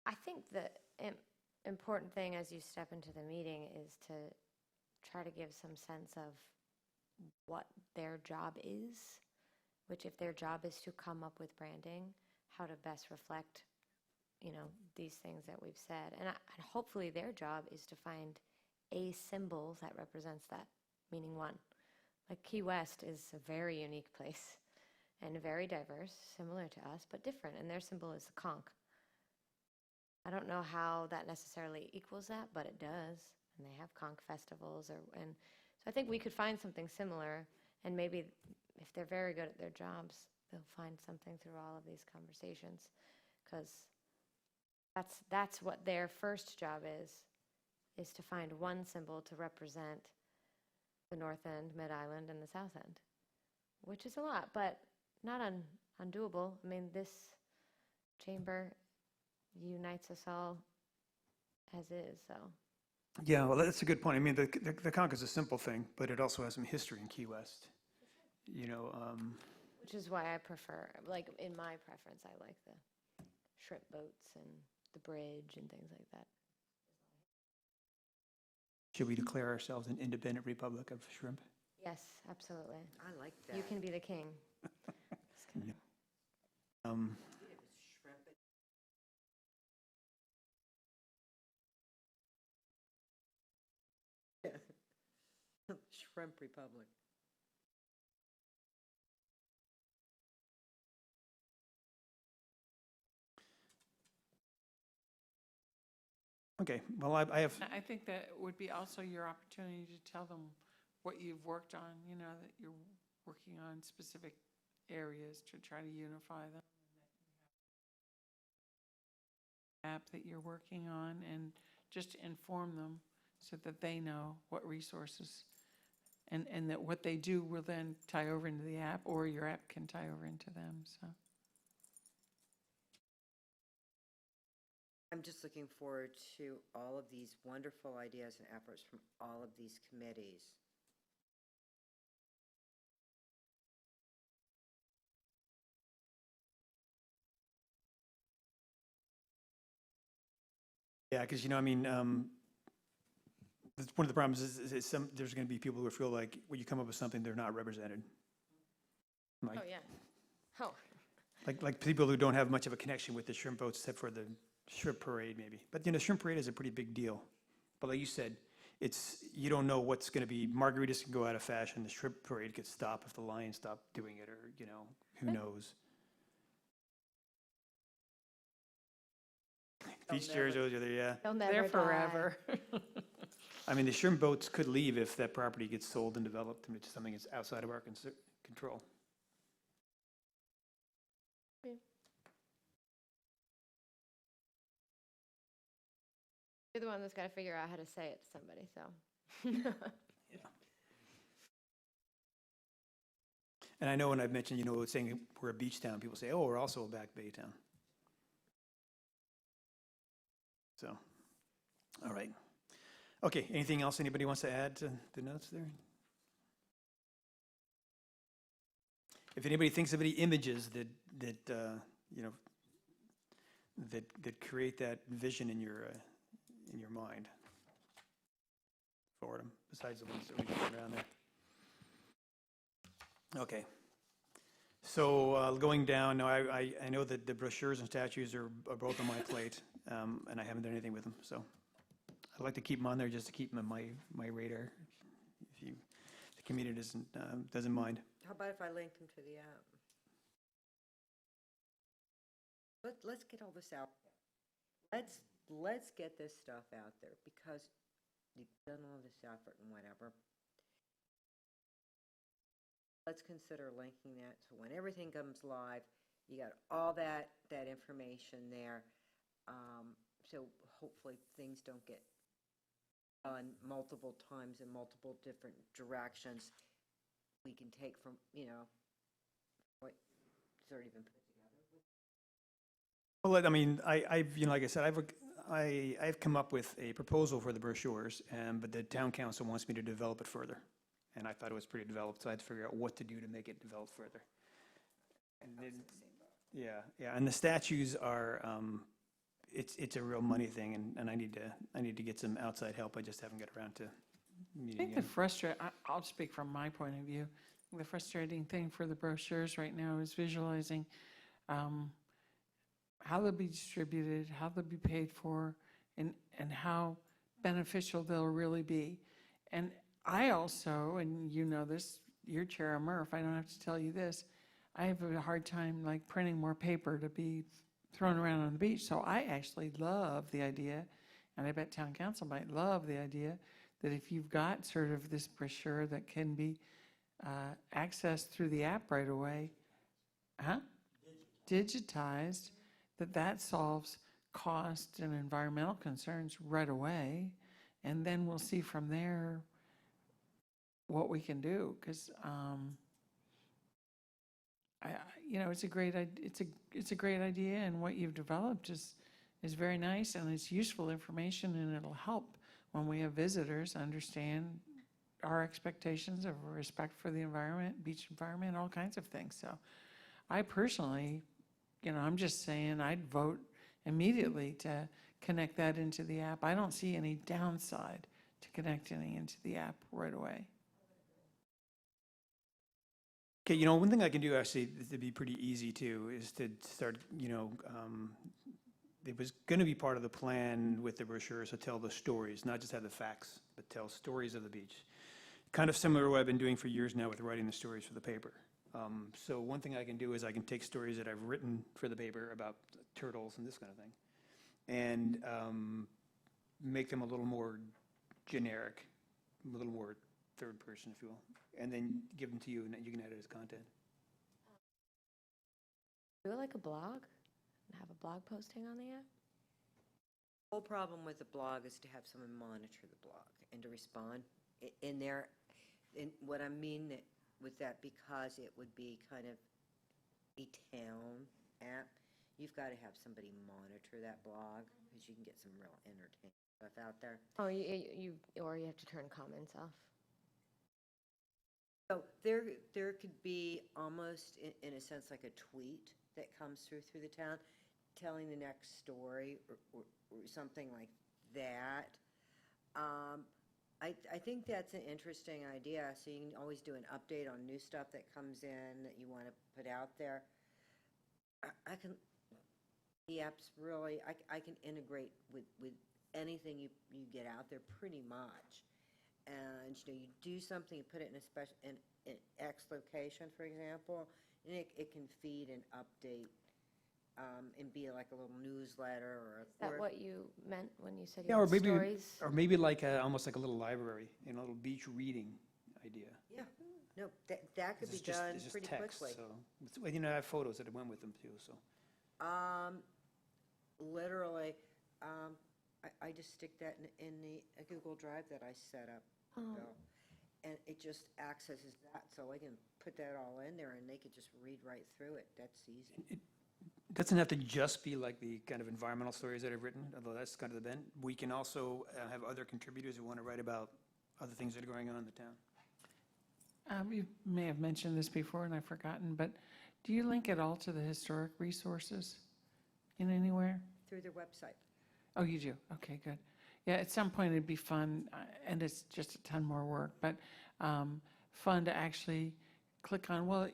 I think the important thing as you step into the meeting is to try to give some sense of what their job is, which if their job is to come up with branding, how to best reflect, you know, these things that we've said. And hopefully their job is to find a symbol that represents that, meaning one. Like Key West is a very unique place and very diverse, similar to us, but different. And their symbol is the conch. I don't know how that necessarily equals that, but it does. And they have conch festivals, and so I think we could find something similar. And maybe if they're very good at their jobs, they'll find something through all of these conversations, because that's what their first job is to find one symbol to represent the North End, Mid-Island, and the South End, which is a lot, but not undoable. I mean, this chamber unites us all as is, so. Yeah, well, that's a good point. I mean, the conch is a simple thing, but it also has some history in Key West. You know, Which is why I prefer, like, in my preference, I like the shrimp boats and the bridge and things like that. should we declare ourselves an independent republic of shrimp? Yes, absolutely. I like that. You can be the king. Shrimp Republic. Okay, well, I have, I think that would be also your opportunity to tell them what you've worked on, you know, that you're working on specific areas to try to unify them. App that you're working on, and just inform them so that they know what resources and that what they do will then tie over into the app, or your app can tie over into them, so. I'm just looking forward to all of these wonderful ideas and efforts from all of these committees Yeah, because, I mean, one of the problems is there's going to be people who feel like when you come up with something, they're not represented. Like, Oh, yeah. Oh, like people who don't have much of a connection with the shrimp boats except for the shrimp parade maybe. But, shrimp parade is a pretty big deal. But like you said, you don't know what's going to be, margaritas can go out of fashion, the shrimp parade could stop if the Lions stop doing it, or, who knows? Beach chairs, those are there, yeah. they'll never There die. forever. I mean, the shrimp boats could leave if that property gets sold and developed into something that's outside of our control. You're the one that's got to figure out how to say it to somebody, so. And I know when I've mentioned, saying we're a beach town, people say, oh, we're also a back bay town. So, all right. Okay, anything else anybody wants to add to the notes there? If anybody thinks of any images that create that vision in your mind, forward them, besides the ones that we put around there. Okay. So going down, now I know that the brochures and statues are both on my plate, and I haven't done anything with them. So I'd like to keep them on there just to keep them on my radar. If the community doesn't mind. How about if I link them to the app? Let's get all this out. Let's get this stuff out there, because you've done all this effort and whatever. Let's consider linking that, so when everything comes live, you got all that information there. So hopefully things don't get done multiple times in multiple different directions. We can take from, what's already been put together. Well, I mean, I've like I said, I've come up with a proposal for the brochures, but the town council wants me to develop it further. And I thought it was pretty developed, so I had to figure out what to do to make it develop further. And then, yeah, and the statues are, it's a real money thing, and I need to get some outside help. I just haven't got around to I meeting think again. I'll speak from my point of view. The frustrating thing for the brochures right now is visualizing how they'll be distributed, how they'll be paid for, and how beneficial they'll really be. And I also, and you know this, you're Chair Murph, I don't have to tell you this, I have a hard time like printing more paper to be thrown around on the beach. So I actually love the idea, and I bet town council might love the idea, that if you've got sort of this brochure that can be accessed through the app right away, digitized, that solves cost and environmental concerns right away. And then we'll see from there what we can do, because it's a great idea, and what you've developed is very nice, and it's useful information, and it'll help when we have visitors understand our expectations of respect for the environment, beach environment, all kinds of things. So I personally, I'm just saying I'd vote immediately to connect that into the app. I don't see any downside to connecting into the app right away. Okay, one thing I can do actually to be pretty easy too is to start, it was going to be part of the plan with the brochures to tell the stories, not just have the facts, but tell stories of the beach. Kind of similar to what I've been doing for years now with writing the stories for the paper. So one thing I can do is I can take stories that I've written for the paper about turtles and this kind of thing, and make them a little more generic, a little more third person, if you will, and then give them to you, and you can add it as content. Do it like a blog? Have a blog posting on the app? The whole problem with the blog is to have someone monitor the blog and to respond in there. In what I mean with that, because it would be kind of a town app, you've got to have somebody monitor that blog, because you can get some real entertaining stuff out there. Oh, or you have to turn comments off. So there could be almost, in a sense, like a tweet that comes through the town, telling the next story or something like that. I think that's an interesting idea, so you can always do an update on new stuff that comes in that you want to put out there. I can, the apps really, I can integrate with anything you get out there pretty much. And, you do something, you put it in a special, in X location, for example, and it can feed and update and be like a little newsletter or. Is that what you meant when you said Yeah, you or had maybe, stories? or maybe like almost like a little library, a little beach reading idea. Yeah, no, that could be It's just- done it's just pretty text, quickly. So, I have photos that went with them too, so. Literally, I just stick that in a Google Drive that I set up, Bill. And it just accesses that, so I can put that all in there and they could just read right through it. That's easy. It doesn't have to just be like the kind of environmental stories that I've written, although that's kind of the bent. We can also have other contributors who want to write about other things that are going on in the town. You may have mentioned this before and I've forgotten, but do you link at all to the historic resources in anywhere? Through their website. Oh, you do? Okay, good. Yeah, at some point it'd be fun, and it's just a ton more work, but fun to actually click on, well,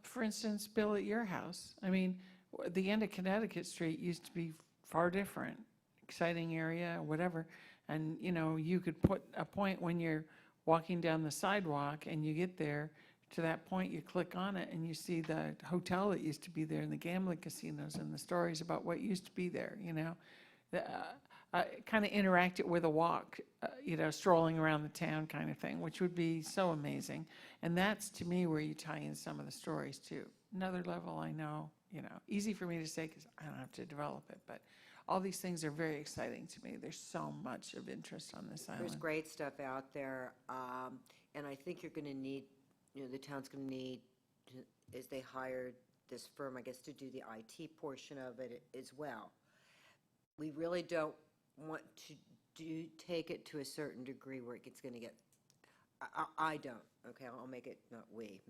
for instance, Bill, at your house, I mean, the end of Connecticut Street used to be far different, exciting area, whatever, and, you could put a point when you're walking down the sidewalk and you get there, to that point, you click on it and you see the hotel that used to be there and the gambling casinos and the stories about what used to be there, kind of interact it with a walk, strolling around the town kind of thing, which would be so amazing. And that's, to me, where you tie in some of the stories, too. Another level, I know, easy for me to say because I don't have to develop it, but all these things are very exciting to me. There's so much of interest on this island. There's great stuff out there, and I think you're going to need, the town's going to need, as they hired this firm, I guess, to do the IT portion of it as well. We really don't want to take it to a certain degree where it's going to get, I don't, okay, I'll make it, not we,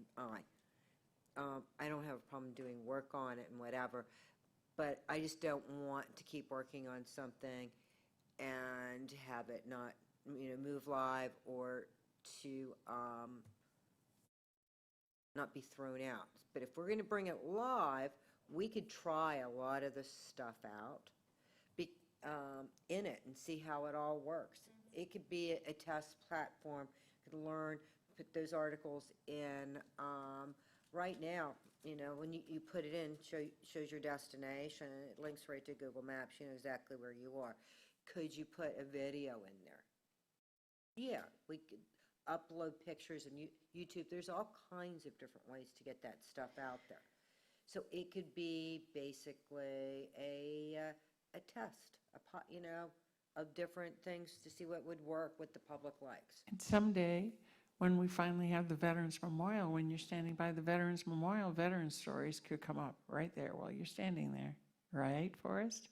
I don't have a problem doing work on it and whatever, but I just don't want to keep working on something and have it not, move live or to not be thrown out. But if we're going to bring it live, we could try a lot of this stuff out in it and see how it all works. It could be a test platform, could learn, put those articles in. Right now, when you put it in, shows your destination, and it links right to Google Maps, you know exactly where you are. Could you put a video in there? Yeah, we could upload pictures and YouTube. There's all kinds of different ways to get that stuff out there. So it could be basically a test, of different things to see what would work, what the public likes. And someday, when we finally have the Veterans Memorial, when you're standing by the Veterans Memorial, veteran stories could come up right there while you're standing there. Right, Forrest?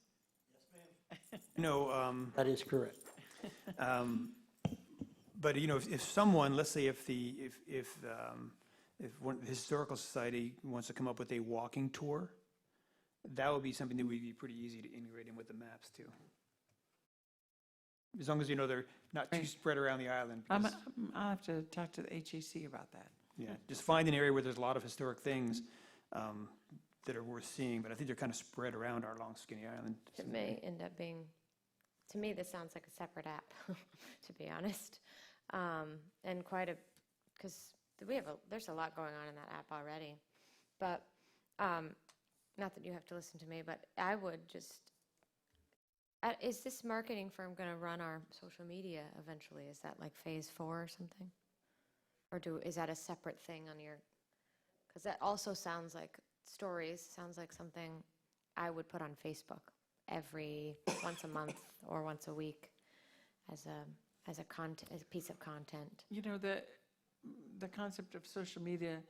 That is correct. But, if someone, let's say if one, the Historical Society wants to come up with a walking tour, that would be something that would be pretty easy to integrate in with the maps too. As long as, they're not too Right. spread around the island. I'll because- have to talk to the HAC about that. Yeah, just find an area where there's a lot of historic things that are worth seeing, but I think they're kind of spread around our long skinny island. It may end up being, to me, this sounds like a separate app, to be honest. And because there's a lot going on in that app already. But, not that you have to listen to me, but I would just, is this marketing firm going to run our social media eventually? Is that like phase 4 or something? Or is that a separate thing on your, because that also sounds like stories, sounds like something I would put on Facebook once a month or once a week as a piece of content. The concept of social media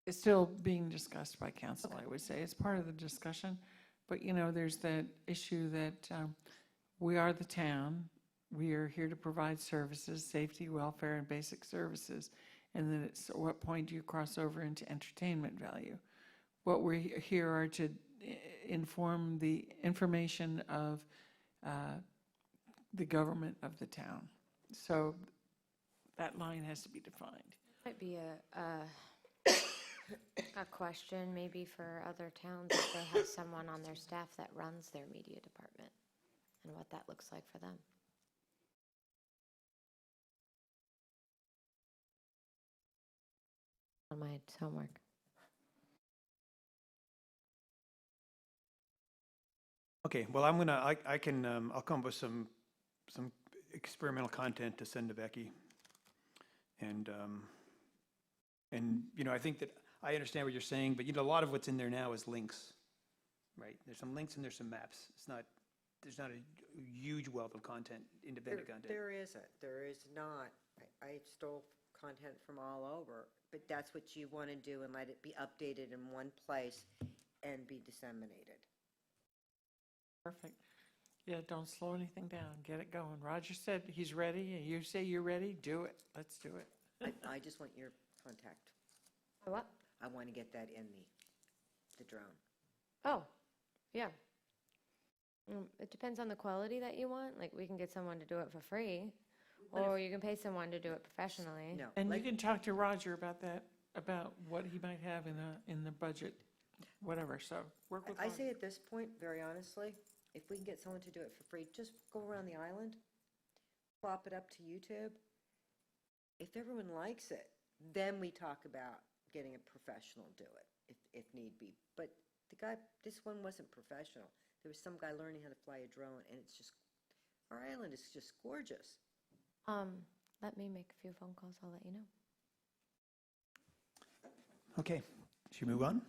is still being discussed by council, I would say. It's part of the discussion. But, there's that issue that we are the town. We are here to provide services, safety, welfare, and basic services. And then at what point do you cross over into entertainment value? What we here are to inform the information of the government of the town. So that line has to be defined. Might be a question maybe for other towns if they have someone on their staff that runs their media department and what that looks like for them. On my homework. Okay, well, I'll come up with some experimental content to send to Becky. And, I think that, I understand what you're saying, but, a lot of what's in there now is links, right? There's some links and there's some maps. There's not a huge wealth of content, independent content. There isn't. There is not. I stole content from all over, but that's what you want to do and let it be updated in one place and be disseminated. Perfect. Yeah, don't slow anything down. Get it going. Roger said he's ready. You say you're ready, do it. Let's do it. I just want your contact. What? I want to get that in the drone. Oh, yeah. It depends on the quality that you want. Like, we can get someone to do it for free, or you can pay someone to do it professionally. No. And you like- can talk to Roger about that, about what he might have in the budget, whatever, so work with I Roger. say at this point, very honestly, if we can get someone to do it for free, just go around the island, plop it up to YouTube. If everyone likes it, then we talk about getting a professional do it, if need be. But this one wasn't professional. There was some guy learning how to fly a drone, and it's just, our island is just gorgeous. Let me make a few phone calls. I'll let you know. Okay, should we move on?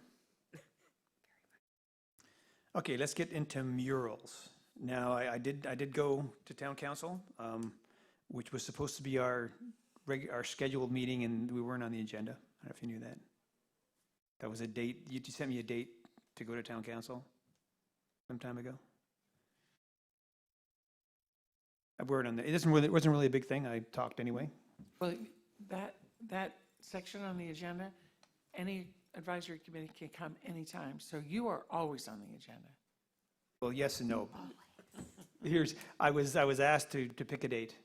Okay, let's get into murals. Now, I did go to town council, which was supposed to be our scheduled meeting, and we weren't on the agenda. I don't know if you knew that. That was a date, you sent me a date to go to town council some time ago. I weren't on the, it wasn't really a big thing. I talked anyway. Well, that section on the agenda, any advisory committee can come anytime, so you are always on the agenda. Well, yes and no. I was asked to pick a date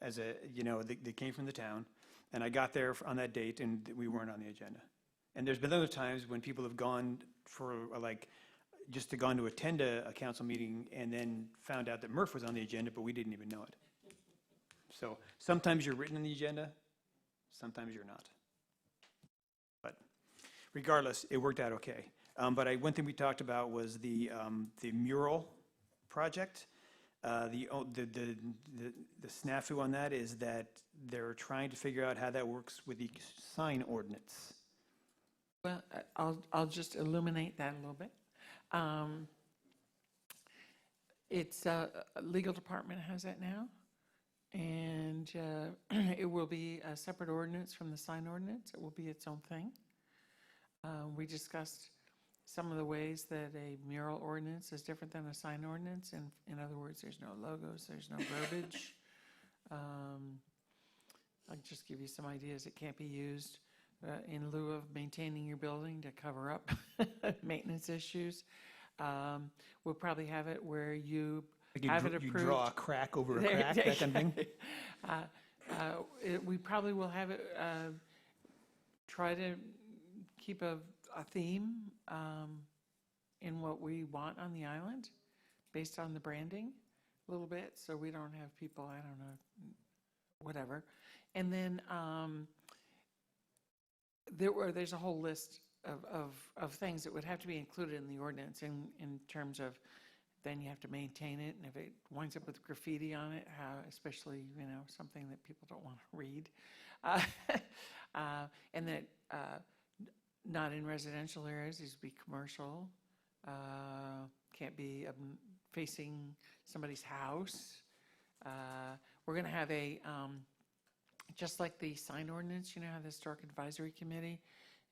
as that came from the town, and I got there on that date, and we weren't on the agenda. And there's been other times when people have gone for, just gone to attend a council meeting and then found out that Murph was on the agenda, but we didn't even know it. So sometimes you're written on the agenda, sometimes you're not. But regardless, it worked out okay. But one thing we talked about was the mural project. The snafu on that is that they're trying to figure out how that works with the sign ordinance. Well, I'll just illuminate that a little bit. It's, legal department has that now, and it will be a separate ordinance from the sign ordinance. It will be its own thing. We discussed some of the ways that a mural ordinance is different than a sign ordinance, and in other words, there's no logos, there's no verbiage. I'll just give you some ideas. It can't be used in lieu of maintaining your building to cover up maintenance issues. We'll probably have it where you have it approved. You draw a crack over a crack, that kind of thing? We probably will have it, try to keep a theme in what we want on the island, based on the branding a little bit, so we don't have people, I don't know, whatever. And then there's a whole list of things that would have to be included in the ordinance in terms of, then you have to maintain it, and if it winds up with graffiti on it, how, especially, something that people don't want to read. And that not in residential areas, these would be commercial, can't be facing somebody's house. We're going to have just like the sign ordinance, how the Historic Advisory Committee,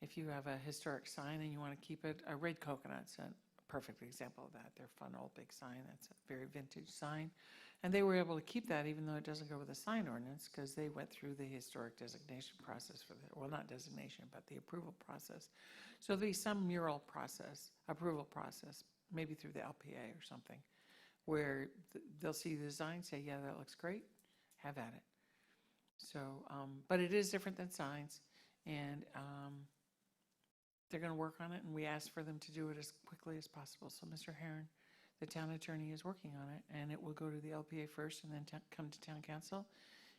if you have a historic sign and you want to keep it, red coconut's a perfect example of that. Their fun old big sign, that's a very vintage sign. And they were able to keep that even though it doesn't go with the sign ordinance because they went through the historic designation process for the, well, not designation, but the approval process. So there'll be some mural process, approval process, maybe through the LPA or something, where they'll see the design, say, yeah, that looks great, have at it. So, but it is different than signs, and they're going to work on it, and we asked for them to do it as quickly as possible. So Mr. Herron, the town attorney, is working on it, and it will go to the LPA first and then come to town council.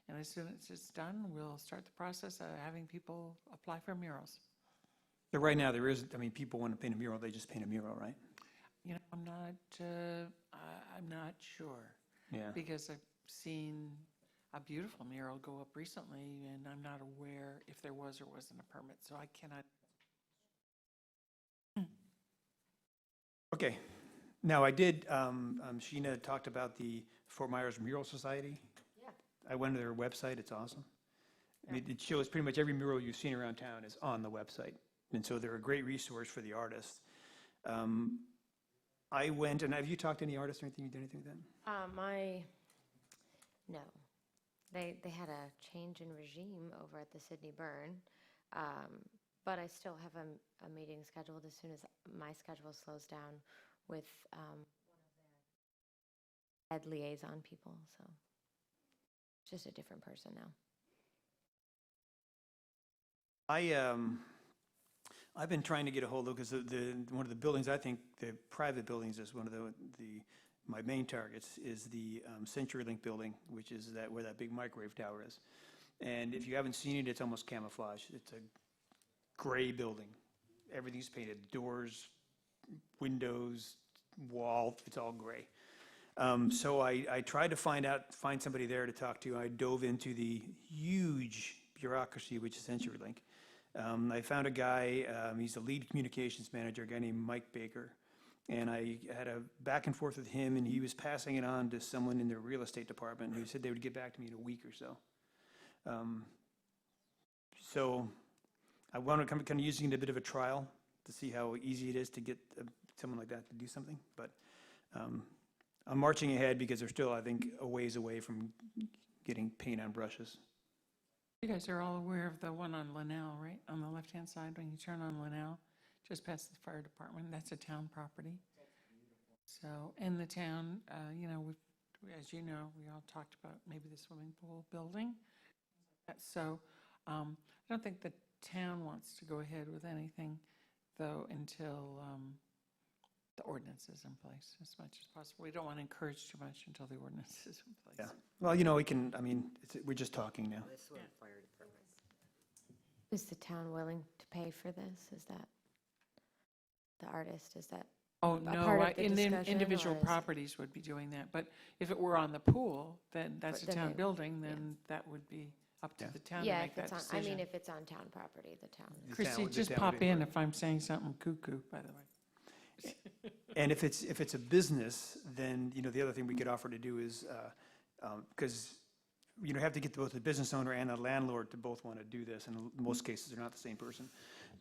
And as soon as it's done, we'll start the process of having people apply for murals. So right now, there is, I mean, people want to paint a mural, they just paint a mural, right? You know, I'm not sure. Yeah. Because I've seen a beautiful mural go up recently, and I'm not aware if there was or wasn't a permit, so I cannot. Okay. Now, I did, Sheena talked about the Fort Myers Mural Society. Yeah. I went to their website, it's awesome. I mean, it shows pretty much every mural you've seen around town is on the website. And so they're a great resource for the artists. I went, and have you talked to any artists or anything? You did anything with them? No. They had a change in regime over at the Sydney Burn, but I still have a meeting scheduled as soon as my schedule slows down with one of their head liaison people, so it's just a different person now. I've been trying to get a hold of, because one of the buildings, I think the private buildings is one of my main targets is the CenturyLink building, which is where that big microwave tower is. And if you haven't seen it, it's almost camouflage. It's a gray building. Everything's painted, doors, windows, wall, it's all gray. So I tried to find somebody there to talk to. I dove into the huge bureaucracy, which is CenturyLink. I found a guy, he's the lead communications manager, a guy named Mike Baker. And I had a back and forth with him, and he was passing it on to someone in their real estate department who said they would get back to me in a week or so. So I wound up kind of using it a bit of a trial to see how easy it is to get someone like that to do something. But I'm marching ahead because they're still, I think, a ways away from getting paint on brushes. You guys are all aware of the one on Linnell, right? On the left-hand side, when you turn on Linnell, just past the fire department, that's a town property. So, in the town, you know, as you know, we all talked about maybe the swimming pool building. So, I don't think the town wants to go ahead with anything, though, until the ordinance is in place as much as possible. We don't want to encourage too much until the ordinance is in place. Yeah. Well, you know, we're just talking now. This one, fire department. Is the town willing to pay for this? Is that the artist? Is that Oh, a no, part of the discussion, individual or is it- properties would be doing that, but if it were on the pool, then that's a Then town they- building, then that would be up to Yeah. the town to Yeah, make if that it's on, decision. I mean, if it's on town property, the town. The Chrissy, town- the just town pop would be in part if I'm saying something cuckoo, by the way. And if it's a business, then, you know, the other thing we could offer to do is, because, you know, have to get both the business owner and the landlord to both want to do this, and in most cases, they're not the same person.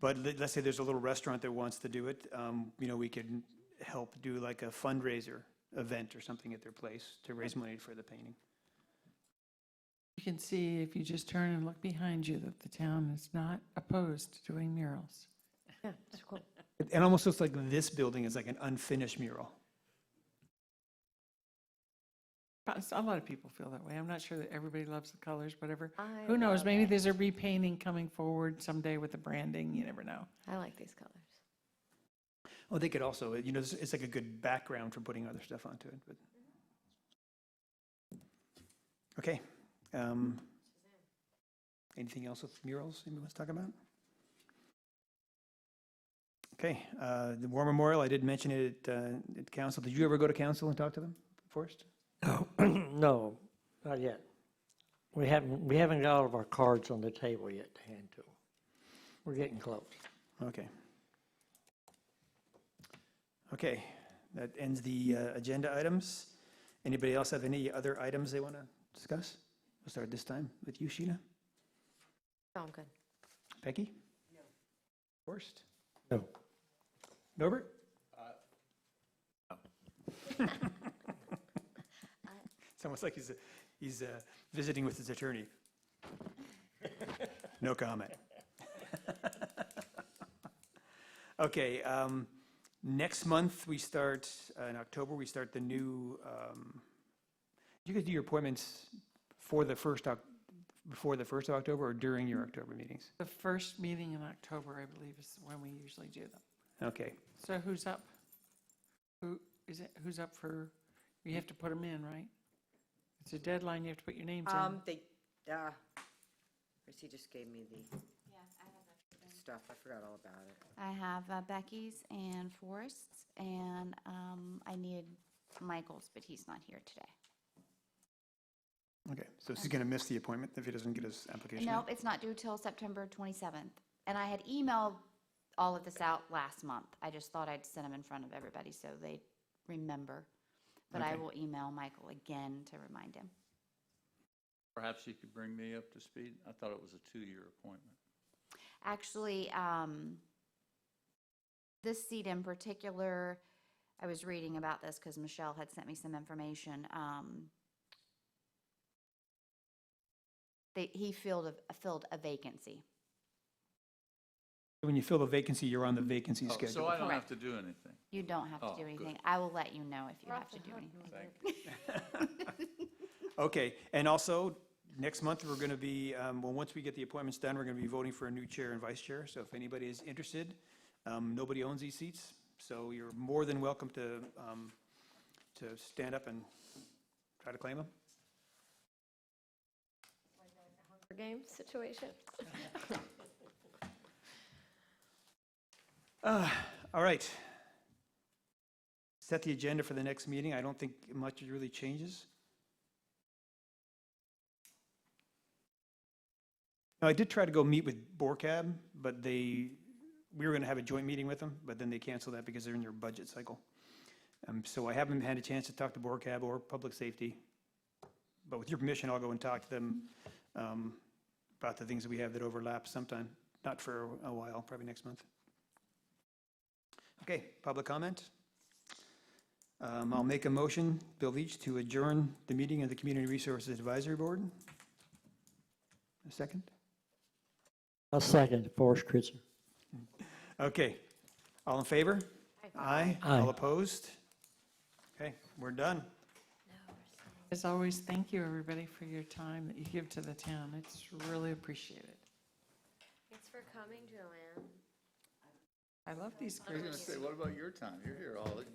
But let's say there's a little restaurant that wants to do it, you know, we could help do like a fundraiser event or something at their place to raise money for the painting. You can see if you just turn and look behind you that the town is not opposed to doing murals. Yeah, it's cool. It almost looks like this building is like an unfinished mural. But a lot of people feel that way. I'm not sure that everybody loves the colors, whatever. I Who knows, love maybe it. there's a repainting coming forward someday with the branding, you never know. I like these colors. Oh, they could also, you know, it's like a good background for putting other stuff onto it, but. Okay. Anything else with murals anybody wants to talk about? Okay, the War Memorial, I did mention it at council. Did you ever go to council and talk to them, Forrest? No, no, not yet. We haven't got all of our cards on the table yet to hand to them. We're getting close. Okay. Okay, that ends the agenda items. Anybody else have any other items they want to discuss? We'll start this time with you, Sheena. Oh, I'm good. Becky? No. Forrest? No. Norbert? It's almost like he's visiting with his attorney. No comment. Okay, next month, we start, in October, we start the new, you guys do your appointments before the 1st of October or during your October meetings? The first meeting in October, I believe, is when we usually do them. Okay, So who's up? Who's up for, you have to put them in, right? It's a deadline, you have to put your names in. Chrissy just gave me the stuff, I forgot all about it. I have Becky's and Forrest's, and I need Michael's, but he's not here today. okay, so he's going to miss the appointment if he doesn't get his application in? Nope, it's not due till September 27th. And I had emailed all of this out last month. I just thought I'd send them in front of everybody so they remember. But I Okay. will email Michael again to remind him. Perhaps you could bring me up to speed? I thought it was a 2-year appointment. Actually, this seat in particular, I was reading about this because Michelle had sent me some information. He filled a vacancy. When you fill the vacancy, you're on the vacancy Oh, so schedule. I don't have Correct. to do anything? You don't have to Oh, do good. anything. I will let you know if you We're have off to the do hook. anything. Thank you. Okay, and also, next month, we're going to be, well, once we get the appointments done, we're going to be voting for a new chair and vice chair. So if anybody is interested, nobody owns these seats, so you're more than welcome to stand up and try to claim them. Hunger Games situation. All right. Set the agenda for the next meeting. I don't think much really changes. Now, I did try to go meet with BORCAB, but we were going to have a joint meeting with them, but then they canceled that because they're in their budget cycle. So I haven't had a chance to talk to BORCAB or Public Safety, but with your permission, I'll go and talk to them about the things that we have that overlap sometime, not for a while, probably next month. Okay, public comment. I'll make a motion, Bill Leach, to adjourn the meeting of the Community Resources Advisory Board. A second? I'll second Forrest Kritzer. Okay, all in favor? Aye. Aye. All opposed? Okay, we're done. As always, thank you, everybody, for your time that you give to the town. It's really appreciated. Thanks for coming, Joanne. I love these I was groups. going to say, what about your time? You're here all the